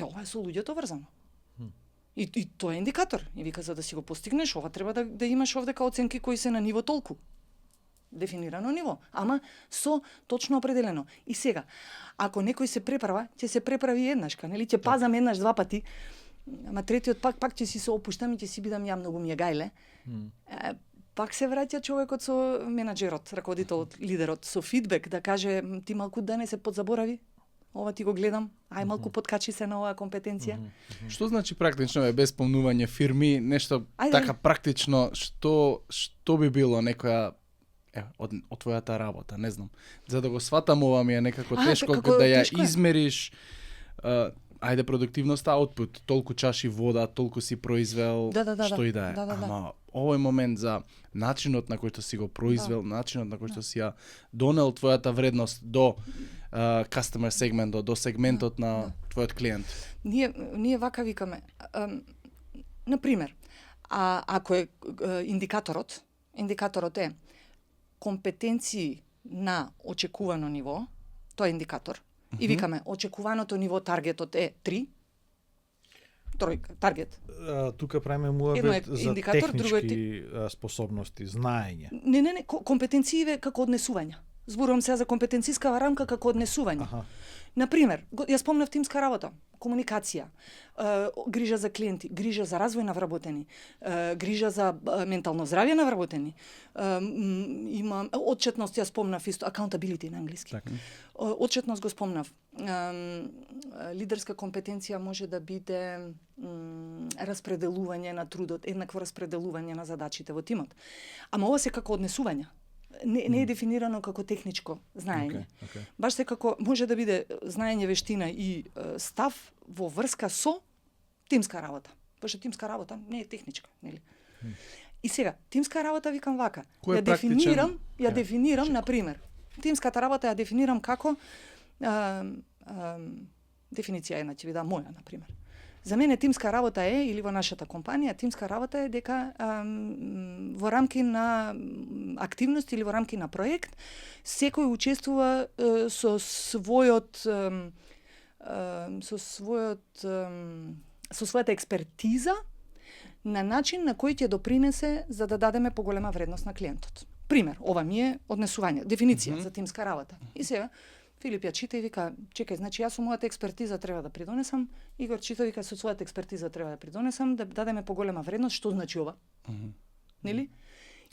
Ова е со луѓето врзано. И тоа е индикатор. И вика за да си го постигнеш, ова треба да имаш овде као оценки кои се на ниво толку. Дефинирано ниво, ама со точно определено. И сега, ако некој се преправа, ќе се преправи еднашка, нели? Ќе пазам еднаш, два пати, ама третиот пак ќе си се опуштам и ќе си бидам ја многу ми е гајле. Пак се враќа човекот со менаџерот, раководителот, лидерот, со фидбек, да каже ти малку да не се подзаборави, ова ти го гледам, ај малку подкачи се на оваа компетенција. Што значи практично, без спомнување фирми, нешто така практично, што би било некоја од твојата работа, не знам. За да го сватам ова ми е некако тешко да ја измериш, ајде продуктивноста, output, толку чаши вода, толку си произвел, што и да е. Ама овој момент за начинот на кој што си го произвел, начинот на кој што си ја донел твојата вредност до customer сегмент, до сегментот на твојот клиент. Ние вака викаме. Например, ако е индикаторот е компетенции на очекувано ниво, тоа е индикатор. И викаме, очекуваното ниво таргетот е 3. Таргет. Тука правиме муабет за индикатор, технички способности, знаење. Не, компетенциите како однесување. Зборувам сега за компетенцијска рамка како однесување. Например, ја спомнав тимска работа, комуникација, грижа за клиенти, грижа за развој на вработени, грижа за ментално здравје на вработени. Има отчетност, ја спомнав исто, accountability на англиски. Отчетност го спомнав. Лидерска компетенција може да биде распределување на трудот, еднакво распределување на задачите во тимот. Ама ова се како однесување. Не е дефинирано како техничко знаење. Баш се како може да биде знаење, вештина и став во врска со тимска работа. Пошто тимска работа не е техничка, нели? И сега, тимска работа викам вака. Ја дефинирам, например, тимската работа ја дефинирам како дефиниција една ќе ви дам моја, например. За мене тимска работа е, или во нашата компанија, тимска работа е дека во рамки на активност или во рамки на проект, секој учествува со својата експертиза на начин на кој ќе допринесе за да дадеме поголема вредност на клиентот. Пример, ова ми е однесување, дефиниција за тимска работа. И сега Филип ја чита и вика, чекај, значи јас со мојата експертиза треба да придонесам, Игор чита вика со својата експертиза треба да придонесам, да дадеме поголема вредност, што значи ова? Нели?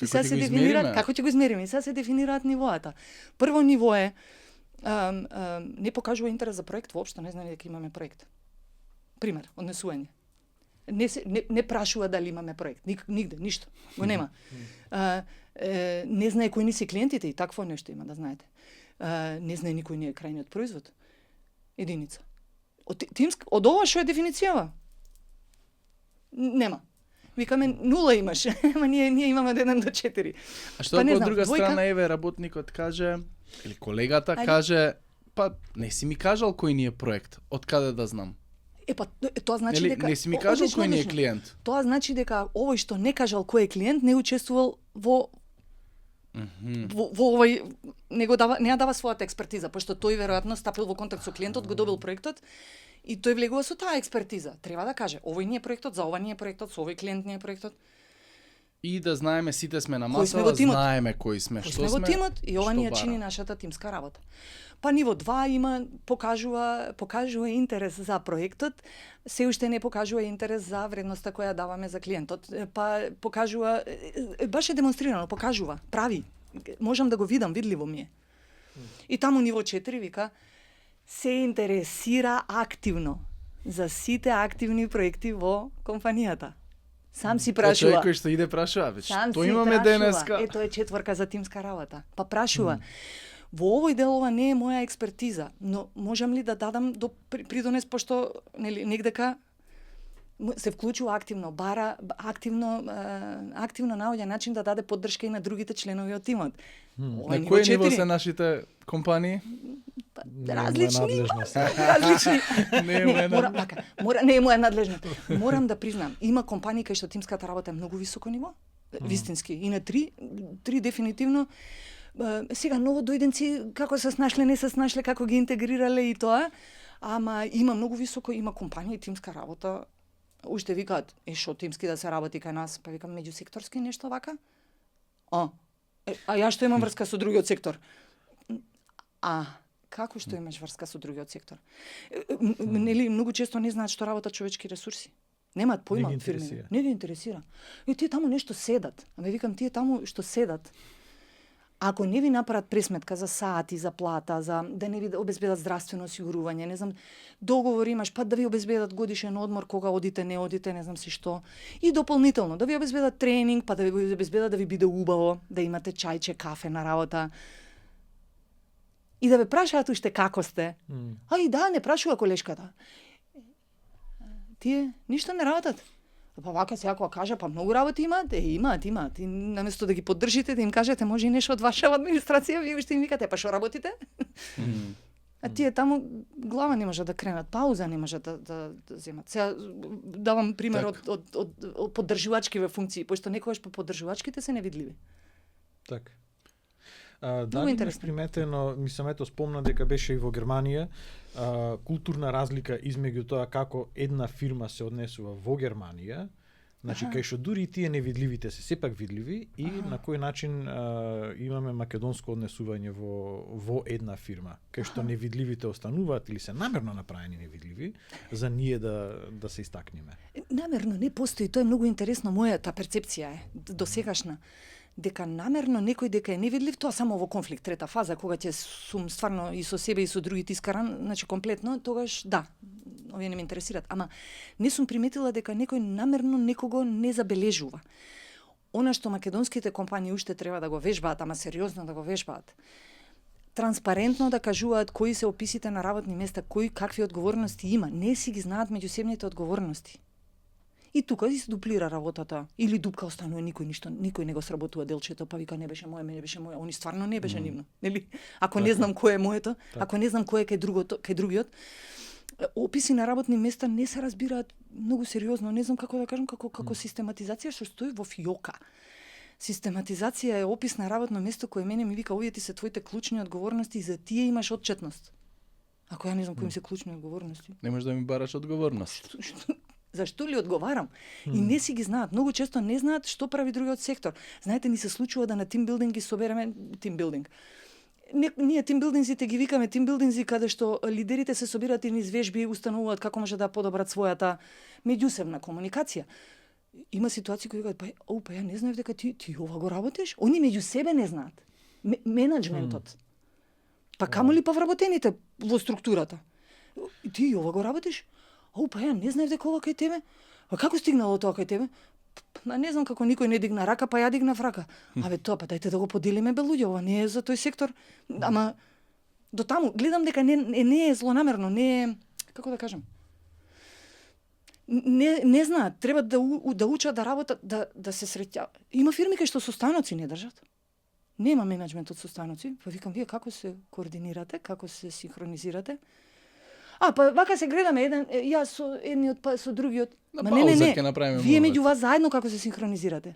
И сега се дефинираат, како ќе го измериме? И сега се дефинираат нивоата. Прво ниво е не покажува интерес за проект, воопшто не знае дека имаме проект. Пример, однесување. Не прашува дали имаме проект, нигде, ништо, го нема. Не знае кои ни се клиентите и такво нешто има да знаете. Не знае никој не е крајниот производ. Единица. Од ова што е дефиницијава? Нема. Викаме 0 имаш, ама ние имаме од 1 до 4. А што ако од друга страна еве работникот каже или колегата каже, па не си ми кажал кој ни е проект, од каде да знам? Тоа значи дека не си ми кажал кој ни е клиент. Тоа значи дека овој што не кажал кој е клиент не учествувал во овој не ја дава својата експертиза, пошто тој веројатно стапил во контакт со клиентот, го добил проектот и тој влегува со таа експертиза. Треба да каже, овој не е проектот, за ова не е проектот, со овој клиент не е проектот. И да знаеме, сите сме на масата, знаеме кои сме, што сме. Кои сме во тимот и ова ни ја чини нашата тимска работа. Па ниво 2 покажува интерес за проектот, се уште не покажува интерес за вредноста која даваме за клиентот. Па покажува, баш е демонстрирано, покажува, прави. Можам да го видам, видливо ми е. И таму ниво 4 вика, се интересира активно за сите активни проекти во компанијата. Сам си прашува. Тој кој што иде прашува, што имаме денеска? Ето е 4 за тимска работа. Па прашува. Во овој дел ова не е моја експертиза, но можам ли да дадам до придонес, пошто нели негдека се вклучува активно, бара активно наоѓа начин да даде поддршка и на другите членови од тимот. На кој ниво се нашите компании? Различни. Различни. Не е моја не е моја надлежност. Морам да признам, има компании кај што тимската работа е многу високо ниво, вистински. И на три дефинитивно. Сега ново дојденци како се снашле, не се снашле, како ги интегрирале и тоа, ама има многу високо, има компании тимска работа. Уште викаат, шо тимски да се работи кај нас, па викам меѓусекторски нешто вака? А ја што имам врска со другиот сектор? Како што имаш врска со другиот сектор? Нели многу често не знаат што работат човечки ресурси. Немаат појма од фирми. Не ги интересира. И тие таму нешто седат. Аме викам, тие таму што седат, ако не ви направат пресметка за сати, за плата, за да не ви обезбедат здравствено осигурување, не знам, договор имаш, па да ви обезбедат годишен одмор кога одите, не одите, не знам си што. И дополнително да ви обезбедат тренинг, па да ви обезбедат да ви биде убаво, да имате чајче, кафе на работа. И да ве прашаат уште како сте. И да, не прашува колешката. Тие ништо не работат. Па вака сега кога кажа, па многу работи имаат, имаат. И наместо да ги поддржите, да им кажете, може и нешто од вашава администрација, вие уште им викате, па што работите? А тие таму глава не можат да кренат, пауза не можат да земат. Сега давам пример од поддржувачкиве функции, пошто некогаш по поддржувачките се невидливи. Така. Дали имаш приметено, ето спомна дека беше и во Германија, културна разлика измеѓу тоа како една фирма се однесува во Германија, значи кај што дури и тие невидливите се сепак видливи, и на кој начин имаме македонско однесување во една фирма, кај што невидливите остануваат или се намерно направени невидливи, за ние да се истакнеме. Намерно не постои, тоа е многу интересно, мојата перцепција е досегашна. Дека намерно некој дека е невидлив, тоа само во конфликт, трета фаза, кога ќе сум стварно и со себе и со другите искаран, значи комплетно, тогаш да, овие не ме интересираат. Ама не сум приметила дека некој намерно некого не забележува. Она што македонските компании уште треба да го вежбаат, ама сериозно да го вежбаат, транспарентно да кажуваат кои се описите на работни места, кои какви одговорности има, не си ги знаат меѓусебните одговорности. И тука и се дуплира работата. Или дупка останува, никој не го сработува делчето, па вика не беше моја, они стварно не беше нивно, нели? Ако не знам кој е моето, ако не знам кој е кај другиот, описи на работни места не се разбираат многу сериозно, не знам како да кажам, како систематизација што стои во фиока. Систематизација е опис на работно место кој мене ми вика, овие ти се твоите клучни одговорности и за тие имаш отчетност. Ако ја не знам кои се клучни одговорности. Не можеш да ми бараш одговорност. Зашто ли одговарам? И не си ги знаат. Многу често не знаат што прави другиот сектор. Знаете, ни се случува да на тимбилдинг ги собереме тимбилдинг. Ние тимбилдинзите ги викаме тимбилдинзи каде што лидерите се собираат и низ вежби установуваат како може да подобрат својата меѓусебна комуникација. Има ситуации кои кажат, па ја не знаев дека ти ова го работиш? Они меѓу себе не знаат. Менаџментот. Па камо ли па вработените во структурата? Ти ова го работиш? Па ја не знаев дека ова кај тебе. Па како стигнало тоа кај тебе? Па не знам како никој не дигна рака, па ја дигнав рака. Абе тоа, па дајте да го поделиме бе луѓе, ова не е за тој сектор. Ама до таму гледам дека не е злонамерно, не е, како да кажам. Не знаат, треба да учат да работат, да се среќаваат. Има фирми кај што состаноци не држат. Нема менаџмент од состаноци. Па викам, вие како се координирате, како се синхронизирате? Па вака се гледаме јас со едниот па со другиот. На пауза ќе направиме. Вие меѓу вас заедно како се синхронизирате?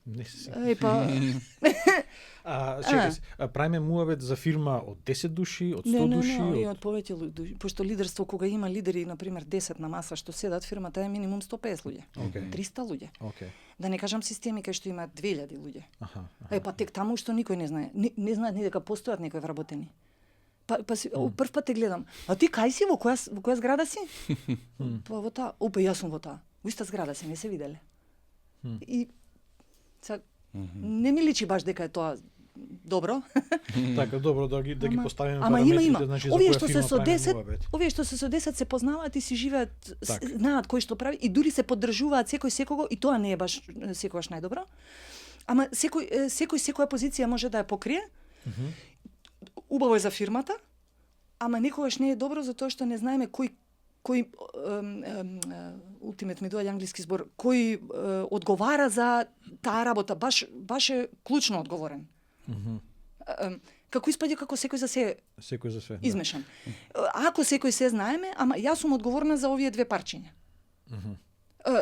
Не се. Правиме муавет за фирма од 10 души, од 100 души? Не, од повеќе души. Пошто лидерство, кога има лидери, например 10 на маса што седат, фирмата е минимум 150 луѓе. 300 луѓе. Да не кажам системи кај што има 2000 луѓе. Па тек таму што никој не знае. Не знаат ни дека постојат некои вработени. Прв пат те гледам. А ти кај си, во која зграда си? Па во таа. Јас сум во таа. Во иста зграда се, не се виделе. И не ми личи баш дека е тоа добро. Така, добро да ги поставиме параметрите, значи овие што се со 10 се познаваат и си живеат, знаат кој што прави и дури се поддржуваат секој секого, и тоа не е баш секогаш најдобро. ама секоја позиција може да ја покрие. Убаво е за фирмата, ама некогаш не е добро затоа што не знаеме кој ултимет ми доаѓа англиски збор, кој одговара за таа работа, баш е клучно одговорен. Како испаѓа како секој за се измешан. Ако секој се знаеме, ама јас сум одговорна за овие две парчиња.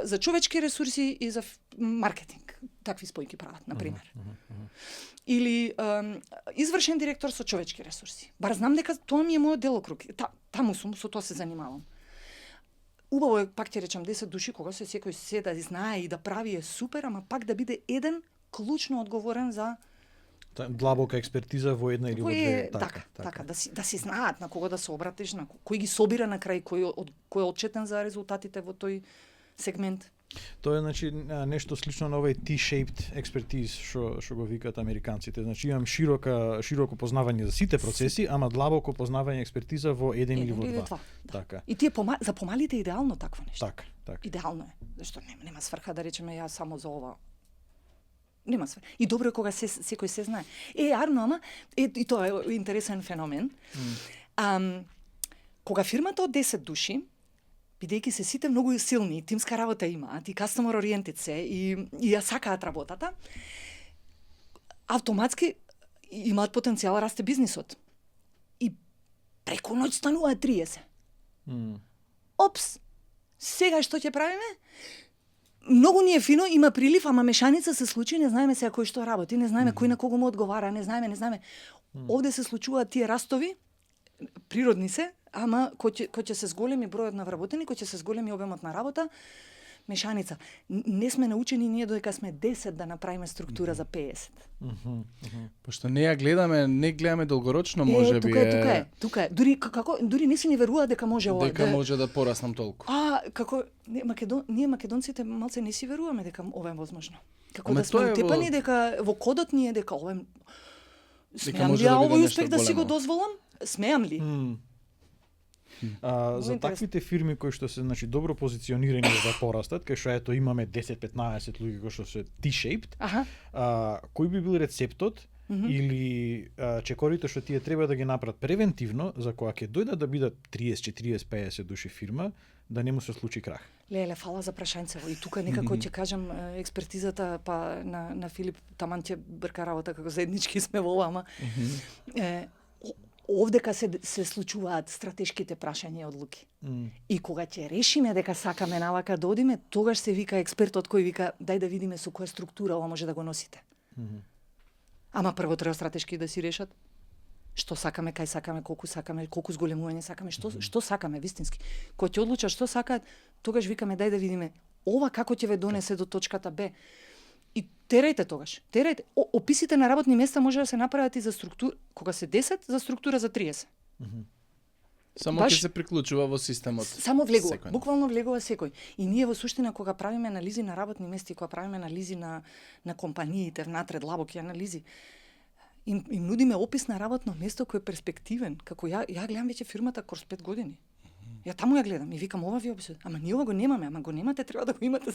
За човечки ресурси и за маркетинг. Такви спојки прават, на пример. Или извршен директор со човечки ресурси. Бар знам дека тоа ми е мојот делокруг. Таму сум, со тоа се занимавам. Убаво е, пак ќе речам, 10 души, кога секој се да знае и да прави е супер, ама пак да биде еден клучно одговорен за длабока експертиза во една или во две. Така, да си знаат на кого да се обратиш, на кој ги собира на крај, кој е отчетен за резултатите во тој сегмент. Тоа е значи нешто слично на овој T-shaped expertise што го викаат американците. Значи имам широко познавање за сите процеси, ама длабоко познавање експертиза во еден или во два. Така. И тие за помалите идеално такво нешто. Така. Идеално е, зашто нема сврха да речеме јас само за ова. Нема сврха. И добро е кога секој се знае. Арно, ама и тоа е интересен феномен. Кога фирмата од 10 души, бидејќи се сите многу силни, тимска работа имаат, и customer oriented се, и ја сакаат работата, автоматски имаат потенцијал расте бизнисот. И преку ноќ стануваат 30. Опс! Сега што ќе правиме? Многу ни е фино, има прилив, ама мешаница се случи, не знаеме сега кој што работи, не знаеме кој на кого му одговара, не знаеме. Овде се случуваат тие растови, природни се, ама кој ќе се зголеми бројот на вработени, кој ќе се зголеми обемот на работа, мешаница. Не сме научени ние додека сме 10 да направиме структура за 50. Пошто не гледаме долгорочно, може би. Тука е. Дури не си ни верува дека може ова. Дека може да пораснам толку. Ние македонците малце не си веруваме дека ова е возможно. Како да сме утепани дека во кодот ни е дека ова е. Смеам ли овој успех да си го дозволам? Смеам ли? За таквите фирми кои што се добро позиционирани за да порастат, кај што ето имаме 10-15 луѓе кои што се T-shaped, кој би бил рецептот или чекорите што тие треба да ги направат превентивно за кога ќе дојдат да бидат 30, 40, 50 души фирма, да не му се случи крах? Леле, фала за прашањцево. И тука некако ќе кажам експертизата на Филип таман ќе брка работа како заеднички сме во ова, ама овдека се случуваат стратешките прашања и одлуки. И кога ќе решиме дека сакаме навака да одиме, тогаш се вика експертот кој вика дај да видиме со која структура ова може да го носите. Ама прво треба стратешки да си решат што сакаме, кај сакаме, колку зголемување сакаме, што сакаме вистински. Кога ќе одлучат што сакаат, тогаш викаме дај да видиме ова како ќе ве донесе до точката Б. И терајте тогаш. Описите на работни места може да се направат и за структура, кога се 10, за структура за 30. Само ќе се приклучува во системот. Само влегува, буквално влегува секој. И ние во суштина кога правиме анализи на работни места, кога правиме анализи на компаниите внатре, длабоки анализи, им нудиме опис на работно место кој е перспективен. Како ја гледам веќе фирмата кроз 5 години. Ја таму ја гледам и викам ова ви описува. Ама ние ова го немаме, ама го немате, треба да го имате.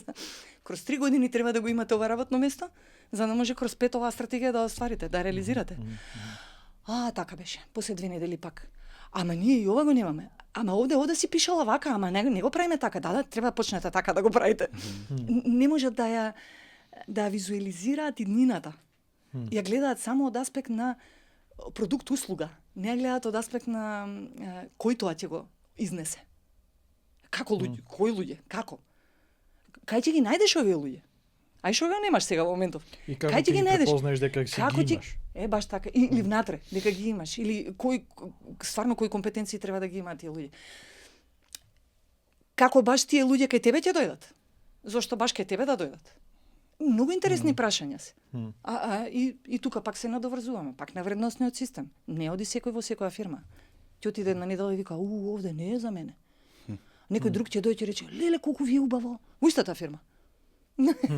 Кроз 3 години треба да го имате ова работно место, за да може кроз 5 оваа стратегија да остварите, да реализирате. Така беше. После 2 недели пак. Ама ние и ова го немаме. Ама овде си пишала вака, ама не го правиме така. Да, треба да почнете така да го правите. Не можат да ја визуализираат иднината. Ја гледаат само од аспект на продукт услуга. Не ја гледаат од аспект на кој тоа ќе го изнесе. Како луѓе? Кои луѓе? Како? Кај ќе ги најдеш овие луѓе? Ај што го немаш сега во моментов? И како ќе ги препознаеш дека ги имаш? Баш така. Или внатре, дека ги имаш. Или стварно кои компетенции треба да ги имаат тие луѓе. Како баш тие луѓе кај тебе ќе дојдат? Зошто баш кај тебе да дојдат? Многу интересни прашања се. И тука пак се надоврзуваме, пак на вредносниот систем. Не оди секој во секоја фирма. Ќе отиде една недела и вика, овде не е за мене. Некој друг ќе дојде и рече, леле, колку ви е убаво. Во истата фирма.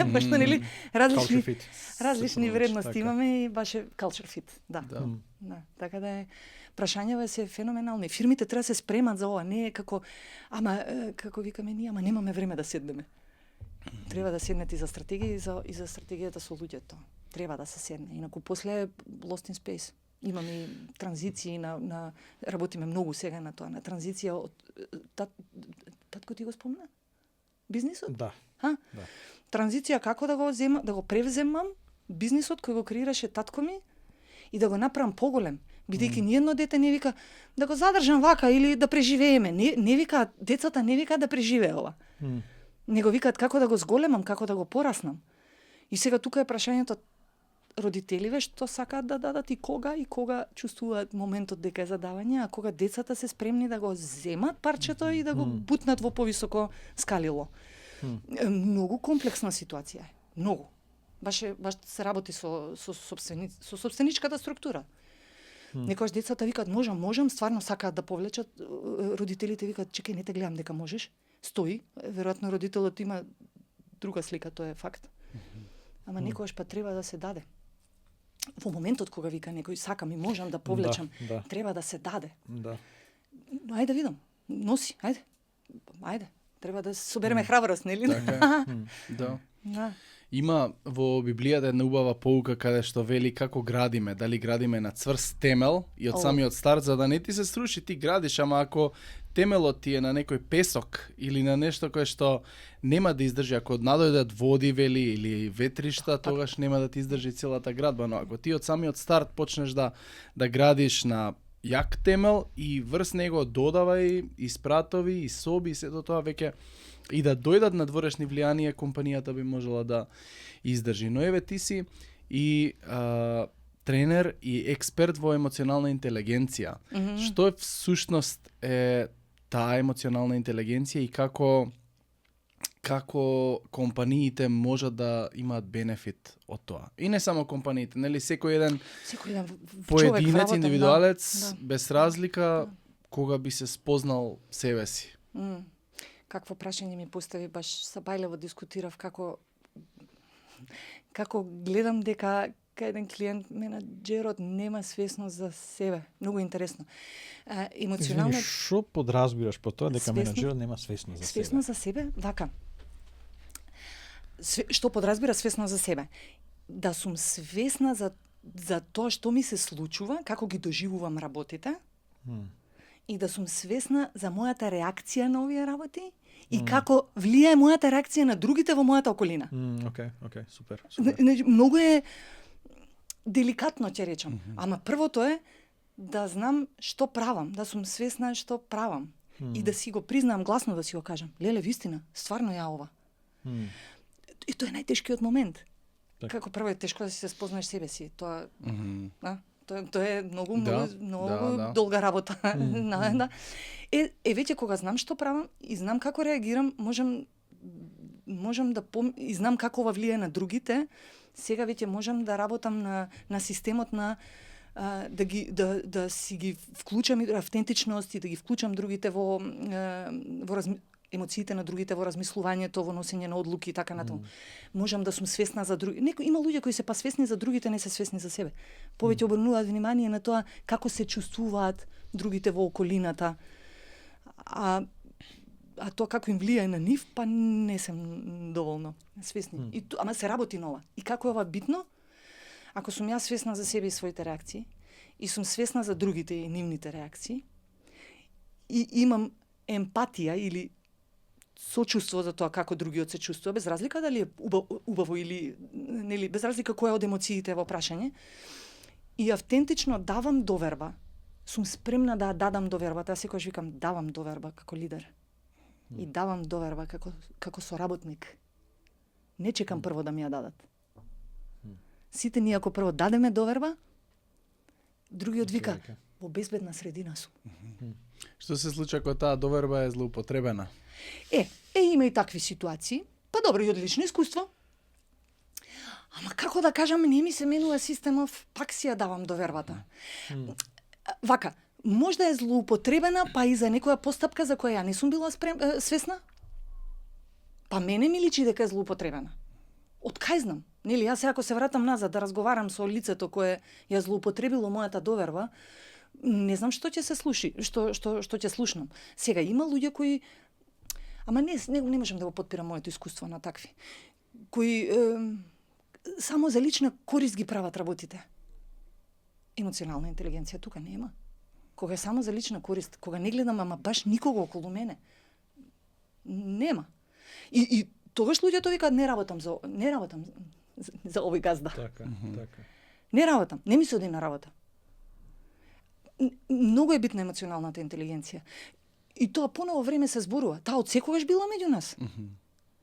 Баш нели различни вредности имаме и баш е culture fit. Да. Така да е. Прашањава се феноменални. Фирмите треба се спремат за ова, не е како како викаме ние, немаме време да седнеме. Треба да седнете и за стратегија и за стратегијата со луѓето. Треба да се седне. Инаку после lost in space. Имаме транзиции на работиме многу сега на тоа, на транзиција од татко ти го спомна? Бизнисот? Да. Да. Транзиција како да го земам, да го превземам бизнисот кој го креираше татко ми и да го направам поголем. Бидејќи ни едно дете не вика да го задржам вака или да преживееме. Не вика, децата не вика да преживее ова. Него викаат како да го зголемам, како да го пораснам. И сега тука е прашањето родителиве што сакаат да дадат и кога чувствуваат моментот дека е задавање, а кога децата се спремни да го земат парчето и да го бутнат во повисоко скалило. Многу комплексна ситуација е. Многу. Баш се работи со сопстеничката структура. Некојаш децата викаат можам, стварно сакаат да повлечат, родителите викаат чекај, не те гледам дека можеш. Стои, веројатно родителот има друга слика, тоа е факт. Ама некојаш па треба да се даде. Во моментот кога вика некој сакам и можам да повлечам, треба да се даде. Да. Ајде да видам. Носи, ајде. Треба да собереме храброст, нели? Така е. Да. Има во Библијата една убава поука каде што вели како градиме, дали градиме на цврст темел и од самиот старт за да не ти се сруши, ти градиш, ама ако темелот ти е на некој песок или на нешто кое што нема да издржи, ако надојдат води вели или ветришта, тогаш нема да ти издржи целата градба, но ако ти од самиот старт почнеш да градиш на јак темел и врз него додавај и спратови и соби и сето тоа веќе и да дојдат надворешни влијанија, компанијата би можела да издржи. Но еве ти си и тренер и експерт во емоционална интелигенција. Што е всушност е таа емоционална интелигенција и како компаниите можат да имаат бенефит од тоа? И не само компаниите, нели секој еден поединец, индивидуалец, без разлика, кога би се спознал себе си. Какво прашање ми постави, баш сабајлево дискутирав како гледам дека еден клиент менаџерот нема свесност за себе. Многу интересно. Емоционално што подразбираш по тоа дека менаџерот нема свесност за себе? Свесност за себе, вака. Што подразбира свесност за себе? Да сум свесна за тоа што ми се случува, како ги доживувам работите. И да сум свесна за мојата реакција на овие работи и како влијае мојата реакција на другите во мојата околина. Окей, супер. Многу е деликатно, ќе речам. Ама првото е да знам што правам, да сум свесна што правам и да си го признам гласно, да си го кажам. Леле, вистина, стварно ја ова. И тоа е најтешкиот момент. Како прво е тешко да си се спознаеш себе си. Тоа тоа е многу долга работа. Веќе кога знам што правам и знам како реагирам, можам да и знам како ова влијае на другите, сега веќе можам да работам на системот на да си ги вклучам и автентичност и да ги вклучам другите во емоциите на другите во размислувањето, во носење на одлуки и така натаму. Можам да сум свесна за други. Има луѓе кои се па свесни за другите, не се свесни за себе. Повеќе обрнуваат внимание на тоа како се чувствуваат другите во околината. А тоа како им влијае на нив, па не сум доволно свесни. Ама се работи на ова. И како е ова битно? Ако сум јас свесна за себе и своите реакции, и сум свесна за другите и нивните реакции, и имам емпатија или сочувство за тоа како другиот се чувствува, без разлика дали е убаво или нели, без разлика која од емоциите во прашање, и автентично давам доверба. Сум спремна да дадам довербата. Јас секогаш викам давам доверба како лидер. И давам доверба како соработник. Не чекам прво да ми ја дадат. Сите ние ако прво дадеме доверба, другиот вика во безбедна средина сум. Што се случи ако таа доверба е злоупотребена? Има и такви ситуации. Па добро, и одлично искуство. Ама како да кажам, не ми се менува системов, пак си ја давам довербата. Вака, можда е злоупотребена, па и за некоја постапка за која ја не сум била свесна? Па мене ми личи дека е злоупотребена. Од кај знам? Нели, јас ако се вратам назад да разговарам со лицето кое ја злоупотребило мојата доверба, не знам што ќе се слуши, што ќе слушнам. Сега има луѓе кои не можам да го потпирам моето искуство на такви, кои само за лична корист ги прават работите. Емоционална интелигенција тука нема. Кога е само за лична корист, кога не гледам ама баш никого околу мене, нема. И тогаш луѓето викаат не работам за овој газда. Така, така. Не работам, не ми се оди на работа. Многу е битна емоционалната интелигенција. И тоа поново време се зборува. Таа од секогаш била меѓу нас.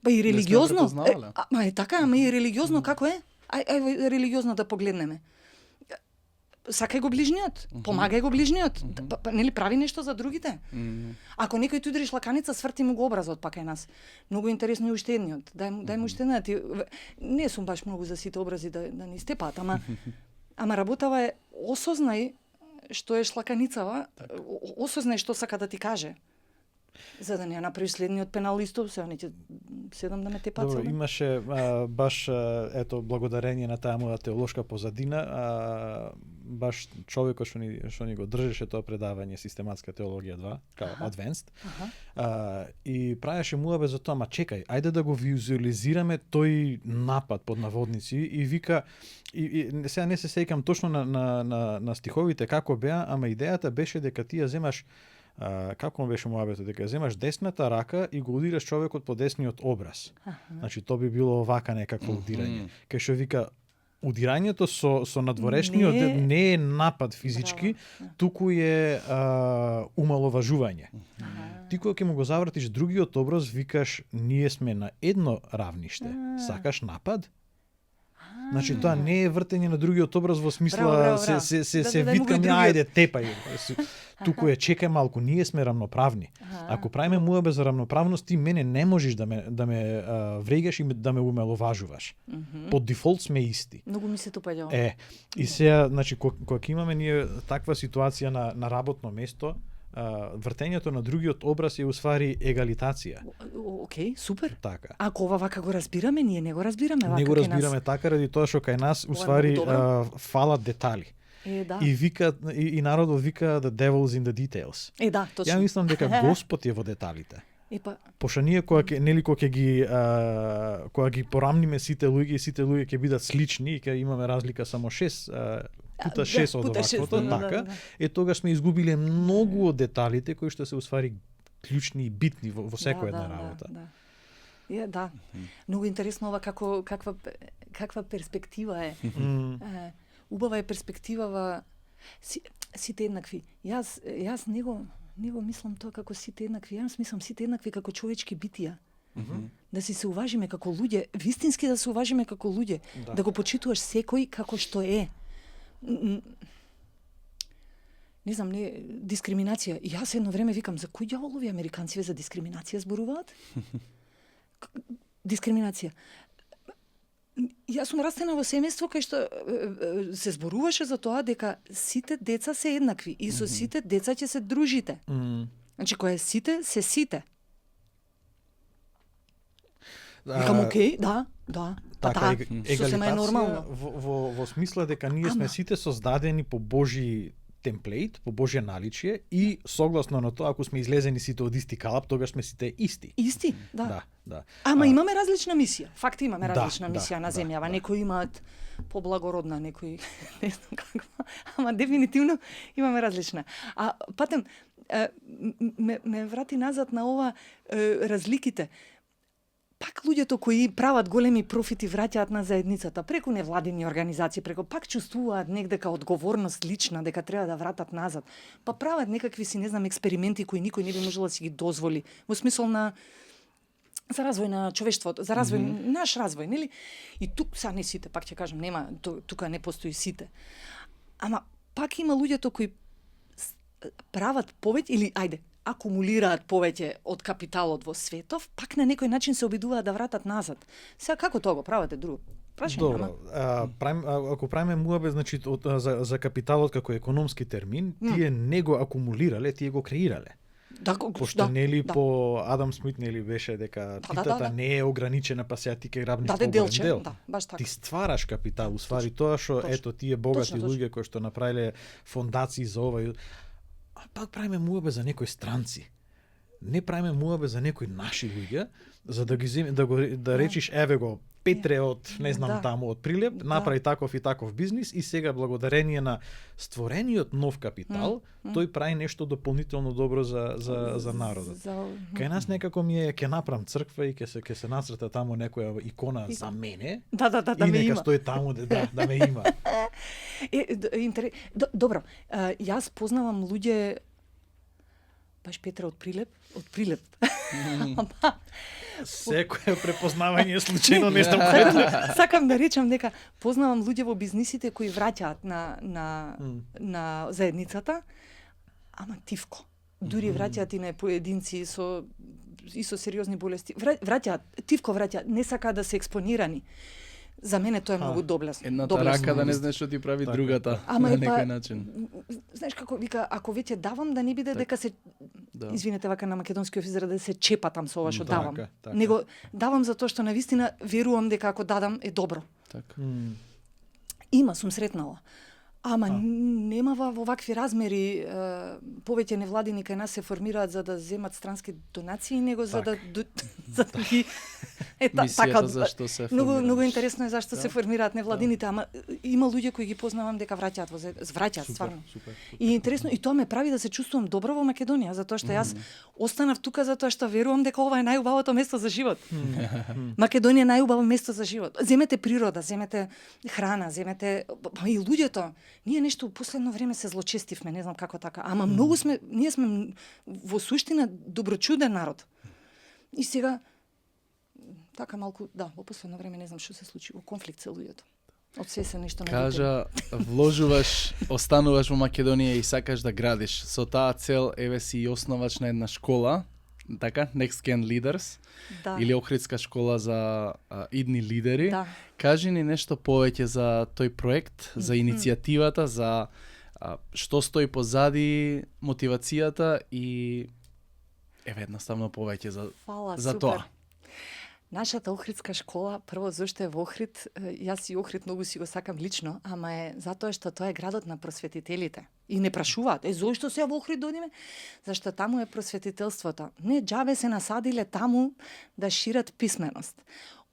Па и религиозно. Ама е така, ама и религиозно како е? Ај религиозно да погледнеме. Сакај го ближниот, помагај го ближниот, па нели прави нешто за другите. Ако некој ти удриш лаканица, сврти му го образот пак е нас. Многу интересно и уште едниот. Дај му уште една. Не сум баш многу за сите образи да не истепаат, ама работава е осознај што е шлаканицава, осознај што сака да ти каже. За да не ја направиш следниот пеналистов, сега не ќе седам да ме тепаат. Добро, имаше баш ето благодарение на таа моја теолошка позадина, баш човекот што ни го држеше тоа предавање Систематска теологија 2, као Advanced. И правеше муабе за тоа, ма чекај, ајде да го визуализираме тој напад под наводници и вика и сега не се сеќам точно на стиховите како беа, ама идејата беше дека ти ја земаш како му беше муабето, дека земаш десната рака и го удираш човекот по десниот образ. Значи тоа би било овака некакво удирање. Кај што вика удирањето со надворешниот не е напад физички, туку е умаловажување. Ти кога ќе му го завртиш другиот образ, викаш ние сме на едно равниште. Сакаш напад? Значи тоа не е вртење на другиот образ во смисла се виткам ајде тепај. Туку е чекај малку, ние сме рамноправни. Ако правиме муабе за рамноправност, ти мене не можеш да ме врегаш и да ме умаловажуваш. По дефолт сме исти. Многу ми се допаѓа. И сега, значи кога имаме ние таква ситуација на работно место, вртењето на другиот образ е усвари егалитација. Океј, супер. Така. Ако ова вака го разбираме, ние не го разбираме вака. Не го разбираме така, ради тоа што кај нас усвари фалат детали. Да. И вика и народот вика the devil's in the details. Да, точно. Ја мислам дека Господ е во деталите. Пошто ние кога ги порамниме сите луѓе ќе бидат слични и ќе имаме разлика само 6 пута 6 од оваквото, така, тогаш сме изгубиле многу од деталите кои што се усвари клучни и битни во секоја една работа. Да. Многу интересно ова каква перспектива е. Убава е перспективава сите еднакви. Јас не го мислам тоа како сите еднакви. Јас мислам сите еднакви како човечки битија. Да си се уважиме како луѓе, вистински да се уважиме како луѓе, да го почитуваш секој како што е. Не знам, дискриминација. Јас едно време викам, за кој ѓаволови американци за дискриминација зборуваат? Дискриминација. Јас сум растена во семејство кај што се зборуваше за тоа дека сите деца се еднакви и со сите деца ќе се дружите. Значи, кој е сите, се сите. Викам, окей, да. Така, сосема е нормално. Во смисла дека ние сме сите создадени по Божи темплейт, по Божје наличје и согласно на тоа, ако сме излезени сите од исти калап, тогаш сме сите исти. Исти, да. Да. Ама имаме различна мисија. Факт имаме различна мисија на земјава. Некои имаат поблагородна, некои не знам каква, ама дефинитивно имаме различна. Патем ме врати назад на ова разликите. Пак луѓето кои прават големи профити враќаат на заедницата преку невладини организации, пак чувствуваат некдека одговорност лична дека треба да вратат назад. Па прават некакви не знам експерименти кои никој не би можел да си ги дозволи во смисол за развој на човештвото, за развој наш развој, нели? И тук са не сите, пак ќе кажам, нема тука не постои сите. Ама пак има луѓето кои прават повеќе или акумулираат повеќе од капиталот во светов, пак на некој начин се обидуваат да вратат назад. Сега како тоа го правите друго? Добро, ако правиме муабе, значи за капиталот како економски термин, тие не го акумулирале, тие го креирале. Пошто нели по Адам Смит нели беше дека питата не е ограничена, па сега ти ќе грабниш поголем дел. Ти ствараш капитал, усвари тоа што ето тие богати луѓе кои што направиле фондации за ова. Пак правиме муабе за некои странци. Не правиме муабе за некои наши луѓе, за да ги да речиш еве го Петре од не знам Да. таму од Прилеп направи таков и таков бизнис и сега благодарение на створениот нов капитал тој прави нешто дополнително добро за народот. Кај нас некако ми е ќе направам црква и ќе се нацрта таму некоја икона за мене. Да и ме нека има. стои таму да ме има. Добро, јас познавам луѓе баш Петра од Прилеп. Секое препознавање случајно не знам кај. Сакам да речам дека познавам луѓе во бизнисите кои враќаат на заедницата, ама тивко. Дури враќаат и на поединци со сериозни болести. Враќаат, тивко враќаат, не сакаат да се експонирани. За мене тоа е многу доблесно. Едната рака да не знаеш што ти прави другата на некој начин. Знаеш како вика, ако веќе давам да не биде дека се извинете вака на македонски офицер да се чепа там со ова што давам. Него давам затоа што навистина верувам дека ако дадам е добро. Така. Има, сум сретнала. Ама нема во вакви размери повеќе невладини кај нас се формираат за да земат странски донации, него за да ги Мисијата зашто се формира. Многу интересно е зашто се формираат невладините, ама има луѓе кои ги познавам дека враќаат стварно. И интересно, и тоа ме прави да се чувствувам добро во Македонија, затоа што јас останав тука затоа што верувам дека ова е најубавото место за живот. Македонија е најубаво место за живот. Земете природа, земете храна, земете и луѓето. Ние нешто во последно време се злочестивме, не знам како така, ама многу ние сме во суштина доброчуден народ. И сега така малку, во последно време не знам што се случи, во конфликт се луѓето. Од се нешто не Кажа, вложуваш, остануваш во Македонија и сакаш да градиш. Со таа цел, еве си и основач на една школа, така, Next Gen Leaders, или Охридска школа за идни лидери. Да. Кажи ни нешто повеќе за тој проект, за иницијативата, за што стои позади мотивацијата и еве едноставно повеќе за тоа. Нашата Охридска школа, прво зашто е во Охрид, јас и Охрид многу си го сакам лично, ама е затоа што тоа е градот на просветителите. И не прашуваат, зошто се во Охрид одиме? Зашто таму е просветителството. Не џабе се насадиле таму да шират писменост.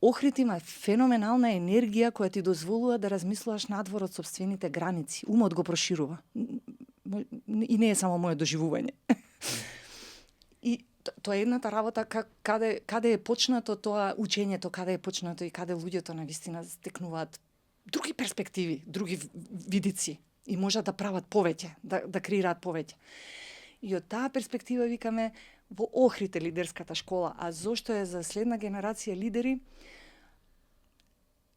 Охрид има феноменална енергија која ти дозволува да размислуваш надвор од сопствените граници. Умот го проширува. И не е само моје доживување. И тоа е едната работа каде е почнато тоа учењето, каде е почнато и каде луѓето навистина стекнуваат други перспективи, други видици и можат да прават повеќе, да креираат повеќе. И од таа перспектива викаме во Охрид е лидерската школа, а зошто е за следна генерација лидери?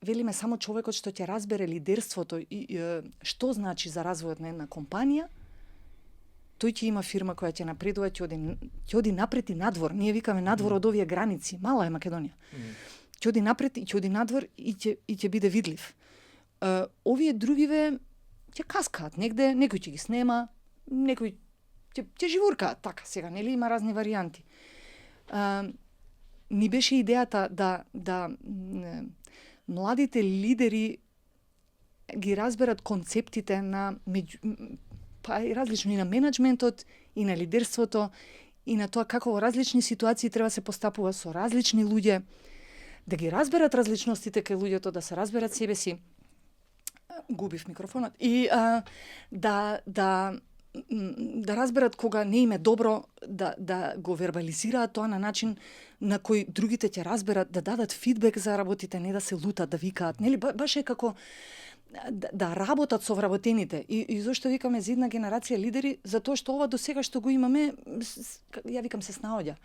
Велиме само човекот што ќе разбере лидерството и што значи за развојот на една компанија, тој ќе има фирма која ќе напредува, ќе оди напред и надвор. Ние викаме надвор од овие граници. Мала е Македонија. Ќе оди напред и ќе оди надвор и ќе биде видлив. Овие другиве ќе каскаат негде, некој ќе ги снема, некој ќе живуркаат така сега, нели има разни варијанти. Ни беше идејата да младите лидери ги разберат концептите на и различно и на менаџментот, и на лидерството, и на тоа како во различни ситуации треба се постапува со различни луѓе, да ги разберат различностите кај луѓето, да се разберат себе си. Губив микрофонот. И да разберат кога не им е добро, да го вербализираат тоа на начин на кој другите ќе разберат, да дадат фидбек за работите, не да се лутат, да викаат. Нели баш е како да работат со вработените. И зошто викаме за една генерација лидери, затоа што ова до сега што го имаме, ја викам се снаоѓа.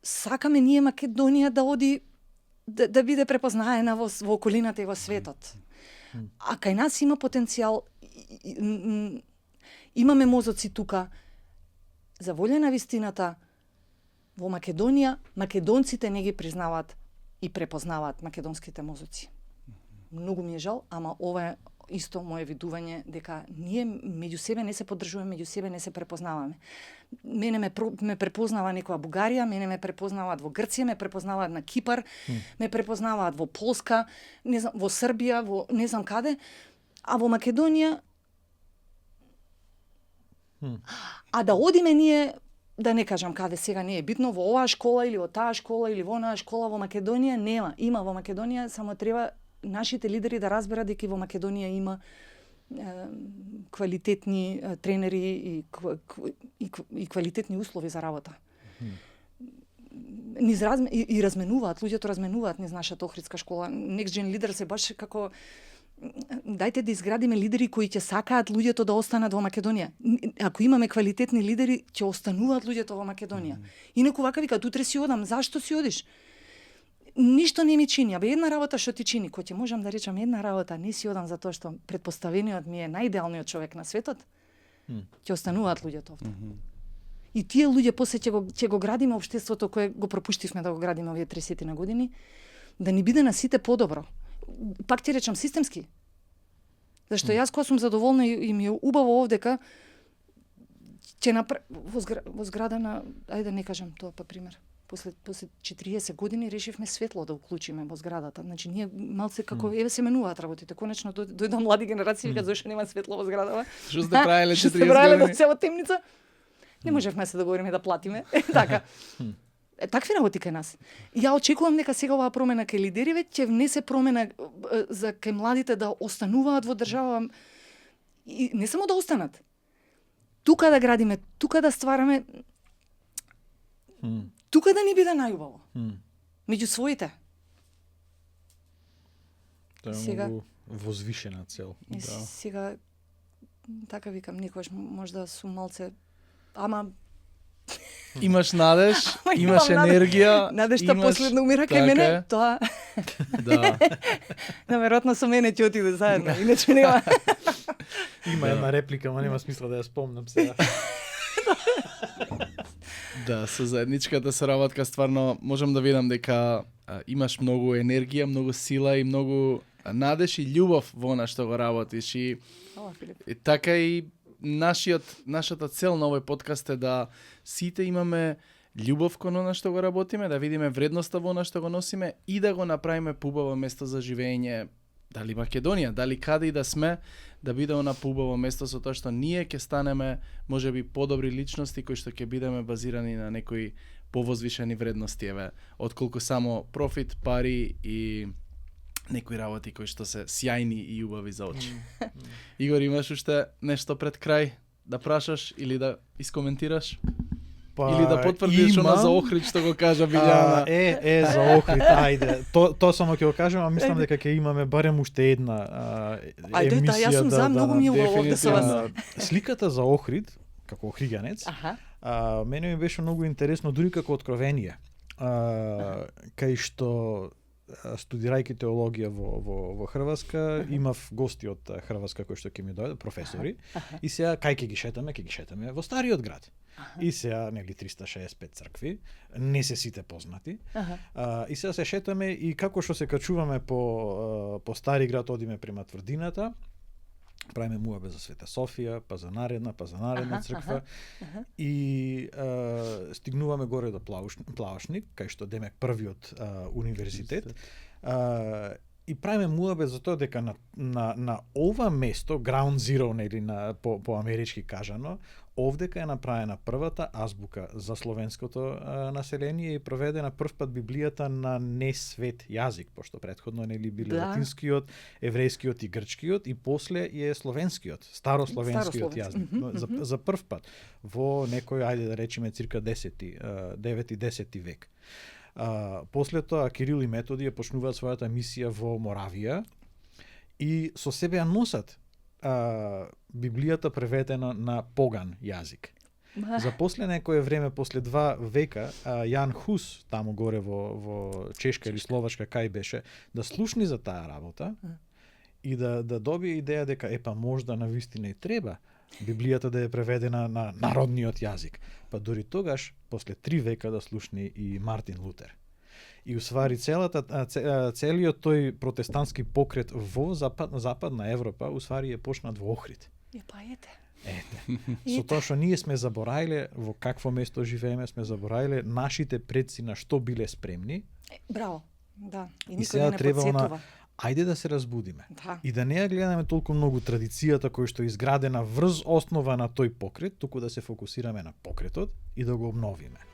Сакаме ние Македонија да оди да биде препознаена во околината и во светот. А кај нас има потенцијал, имаме мозоци тука. За волја на вистината, во Македонија, македонците не ги признаваат и препознаваат македонските мозоци. Многу ми е жал, ама ова е исто мое видување дека ние меѓу себе не се поддржуваме, меѓу себе не се препознаваме. Мене ме препознава некоја Бугарија, мене ме препознаваат во Грција, ме препознаваат на Кипар, ме препознаваат во Полска, не знам, во Србија, во не знам каде, а во Македонија А да одиме ние да не кажам каде сега не е битно, во оваа школа или во таа школа или во онаа школа во Македонија нема. Има во Македонија, само треба нашите лидери да разберат дека и во Македонија има квалитетни тренери и квалитетни услови за работа. И разменуваат, луѓето разменуваат низ нашата Охридска школа. Next Gen Leader се баш како дајте да изградиме лидери кои ќе сакаат луѓето да останат во Македонија. Ако имаме квалитетни лидери, ќе остануваат луѓето во Македонија. Инаку вака викаат, утре си одам, зашто си одиш? Ништо не ми чини, абе една работа што ти чини, кој ќе можам да речам една работа, не си одам затоа што претпоставениот ми е најидеалниот човек на светот, ќе остануваат луѓето овде. И тие луѓе после ќе го градиме општеството кое го пропуштивме да го градиме овие 30 на години, да ни биде на сите подобро. Пак ти речам системски. Зашто јас кога сум задоволна и ми е убаво овдека, ќе во зграда на, ајде не кажам тоа па пример. После 40 години решивме светло да уклучиме во зградата. Значи ние малце како еве се менуваат работите. Конечно дојдоа млади генерации и кажа зошто нема светло во зградава. Што сте правеле 40 години? Што правеле до цела темница? Не можевме се договориме да платиме. Така. Такви работи кај нас. Ја очекувам дека сега оваа промена кај лидериве ќе внесе промена за кај младите да остануваат во држава и не само да останат. Тука да градиме, тука да ствараме, тука да ни биде најубаво. Меѓу своите. Тоа е многу возвишена цел. Сега така викам, никогаш можда сум малце, ама имаш надеж, имаш енергија. Надежта последно умира кај мене, тоа. Да. Наверојатно со мене ќе отиде заедно, иначе нема. Има една реплика, ма нема смисла да ја спомнам сега. Да, со заедничката соработка стварно можам да видам дека имаш многу енергија, многу сила и многу надеж и љубов во она што го работиш и така и нашата цел на овој подкаст е да сите имаме љубов кон она што го работиме, да видиме вредноста во она што го носиме и да го направиме поубаво место за живење, дали Македонија, дали каде и да сме, да биде она поубаво место со тоа што ние ќе станеме можеби подобри личности кои што ќе бидеме базирани на некои повозвишени вредности, еве, отколку само профит, пари и некои работи кои што се сјајни и убави за очи. Игор, имаш уште нешто пред крај да прашаш или да искоментираш? Или да потврдиш она за Охрид што го кажа Билјана? За Охрид, ајде. Тоа само ќе го кажам, а мислам дека ќе имаме барем уште една емисија. Ајде, јас сум за, многу ми е убаво овде со вас. Сликата за Охрид, како охриѓанец, мене ми беше многу интересно, дури како откровение. Кај што студирајќи теологија во Хрватска, имав гости од Хрватска кои што ќе ми дојдат, професори, и сега кај ќе ги шетаме во Стариот град. И сега, нели, 365 цркви, не се сите познати. И сега се шетаме и како што се качуваме по Стари град, одиме према тврдината, правиме муабе за Света Софија, па за наредна црква и стигнуваме горе до Плавшник, кај што демек првиот универзитет. И правиме муабе за тоа дека на ова место, Ground Zero, нели, по амерички кажано, овдека е направена првата азбука за словенското население и проведена прв пат Библијата на несвет јазик, пошто претходно нели биле латинскиот, еврејскиот и грчкиот и после е словенскиот, старословенскиот јазик за прв пат во некој, ајде да речеме, цирка 9-10 век. После тоа Кирил и Методија почнуваат својата мисија во Моравија и со себе ја носат Библијата преведена на поган јазик. За после некое време, после 2 века, Јан Хус, таму горе во Чешка или Словачка, кај беше, да слушни за таа работа и да добие идеја дека епа можда навистина и треба Библијата да е преведена на народниот јазик. Па дури тогаш, после 3 века да слушни и Мартин Лутер. И усвари целиот тој протестантски покрет во западна Европа, усвари е почнат во Охрид. Ете. Со тоа што ние сме забораиле во какво место живееме, сме забораиле нашите предци на што биле спремни. Браво. Да, и сега не треба подсетува. ајде да се разбудиме. Да. И да не ја гледаме толку многу традицијата која што е изградена врз основа на тој покрет, туку да се фокусираме на покретот и да го обновиме.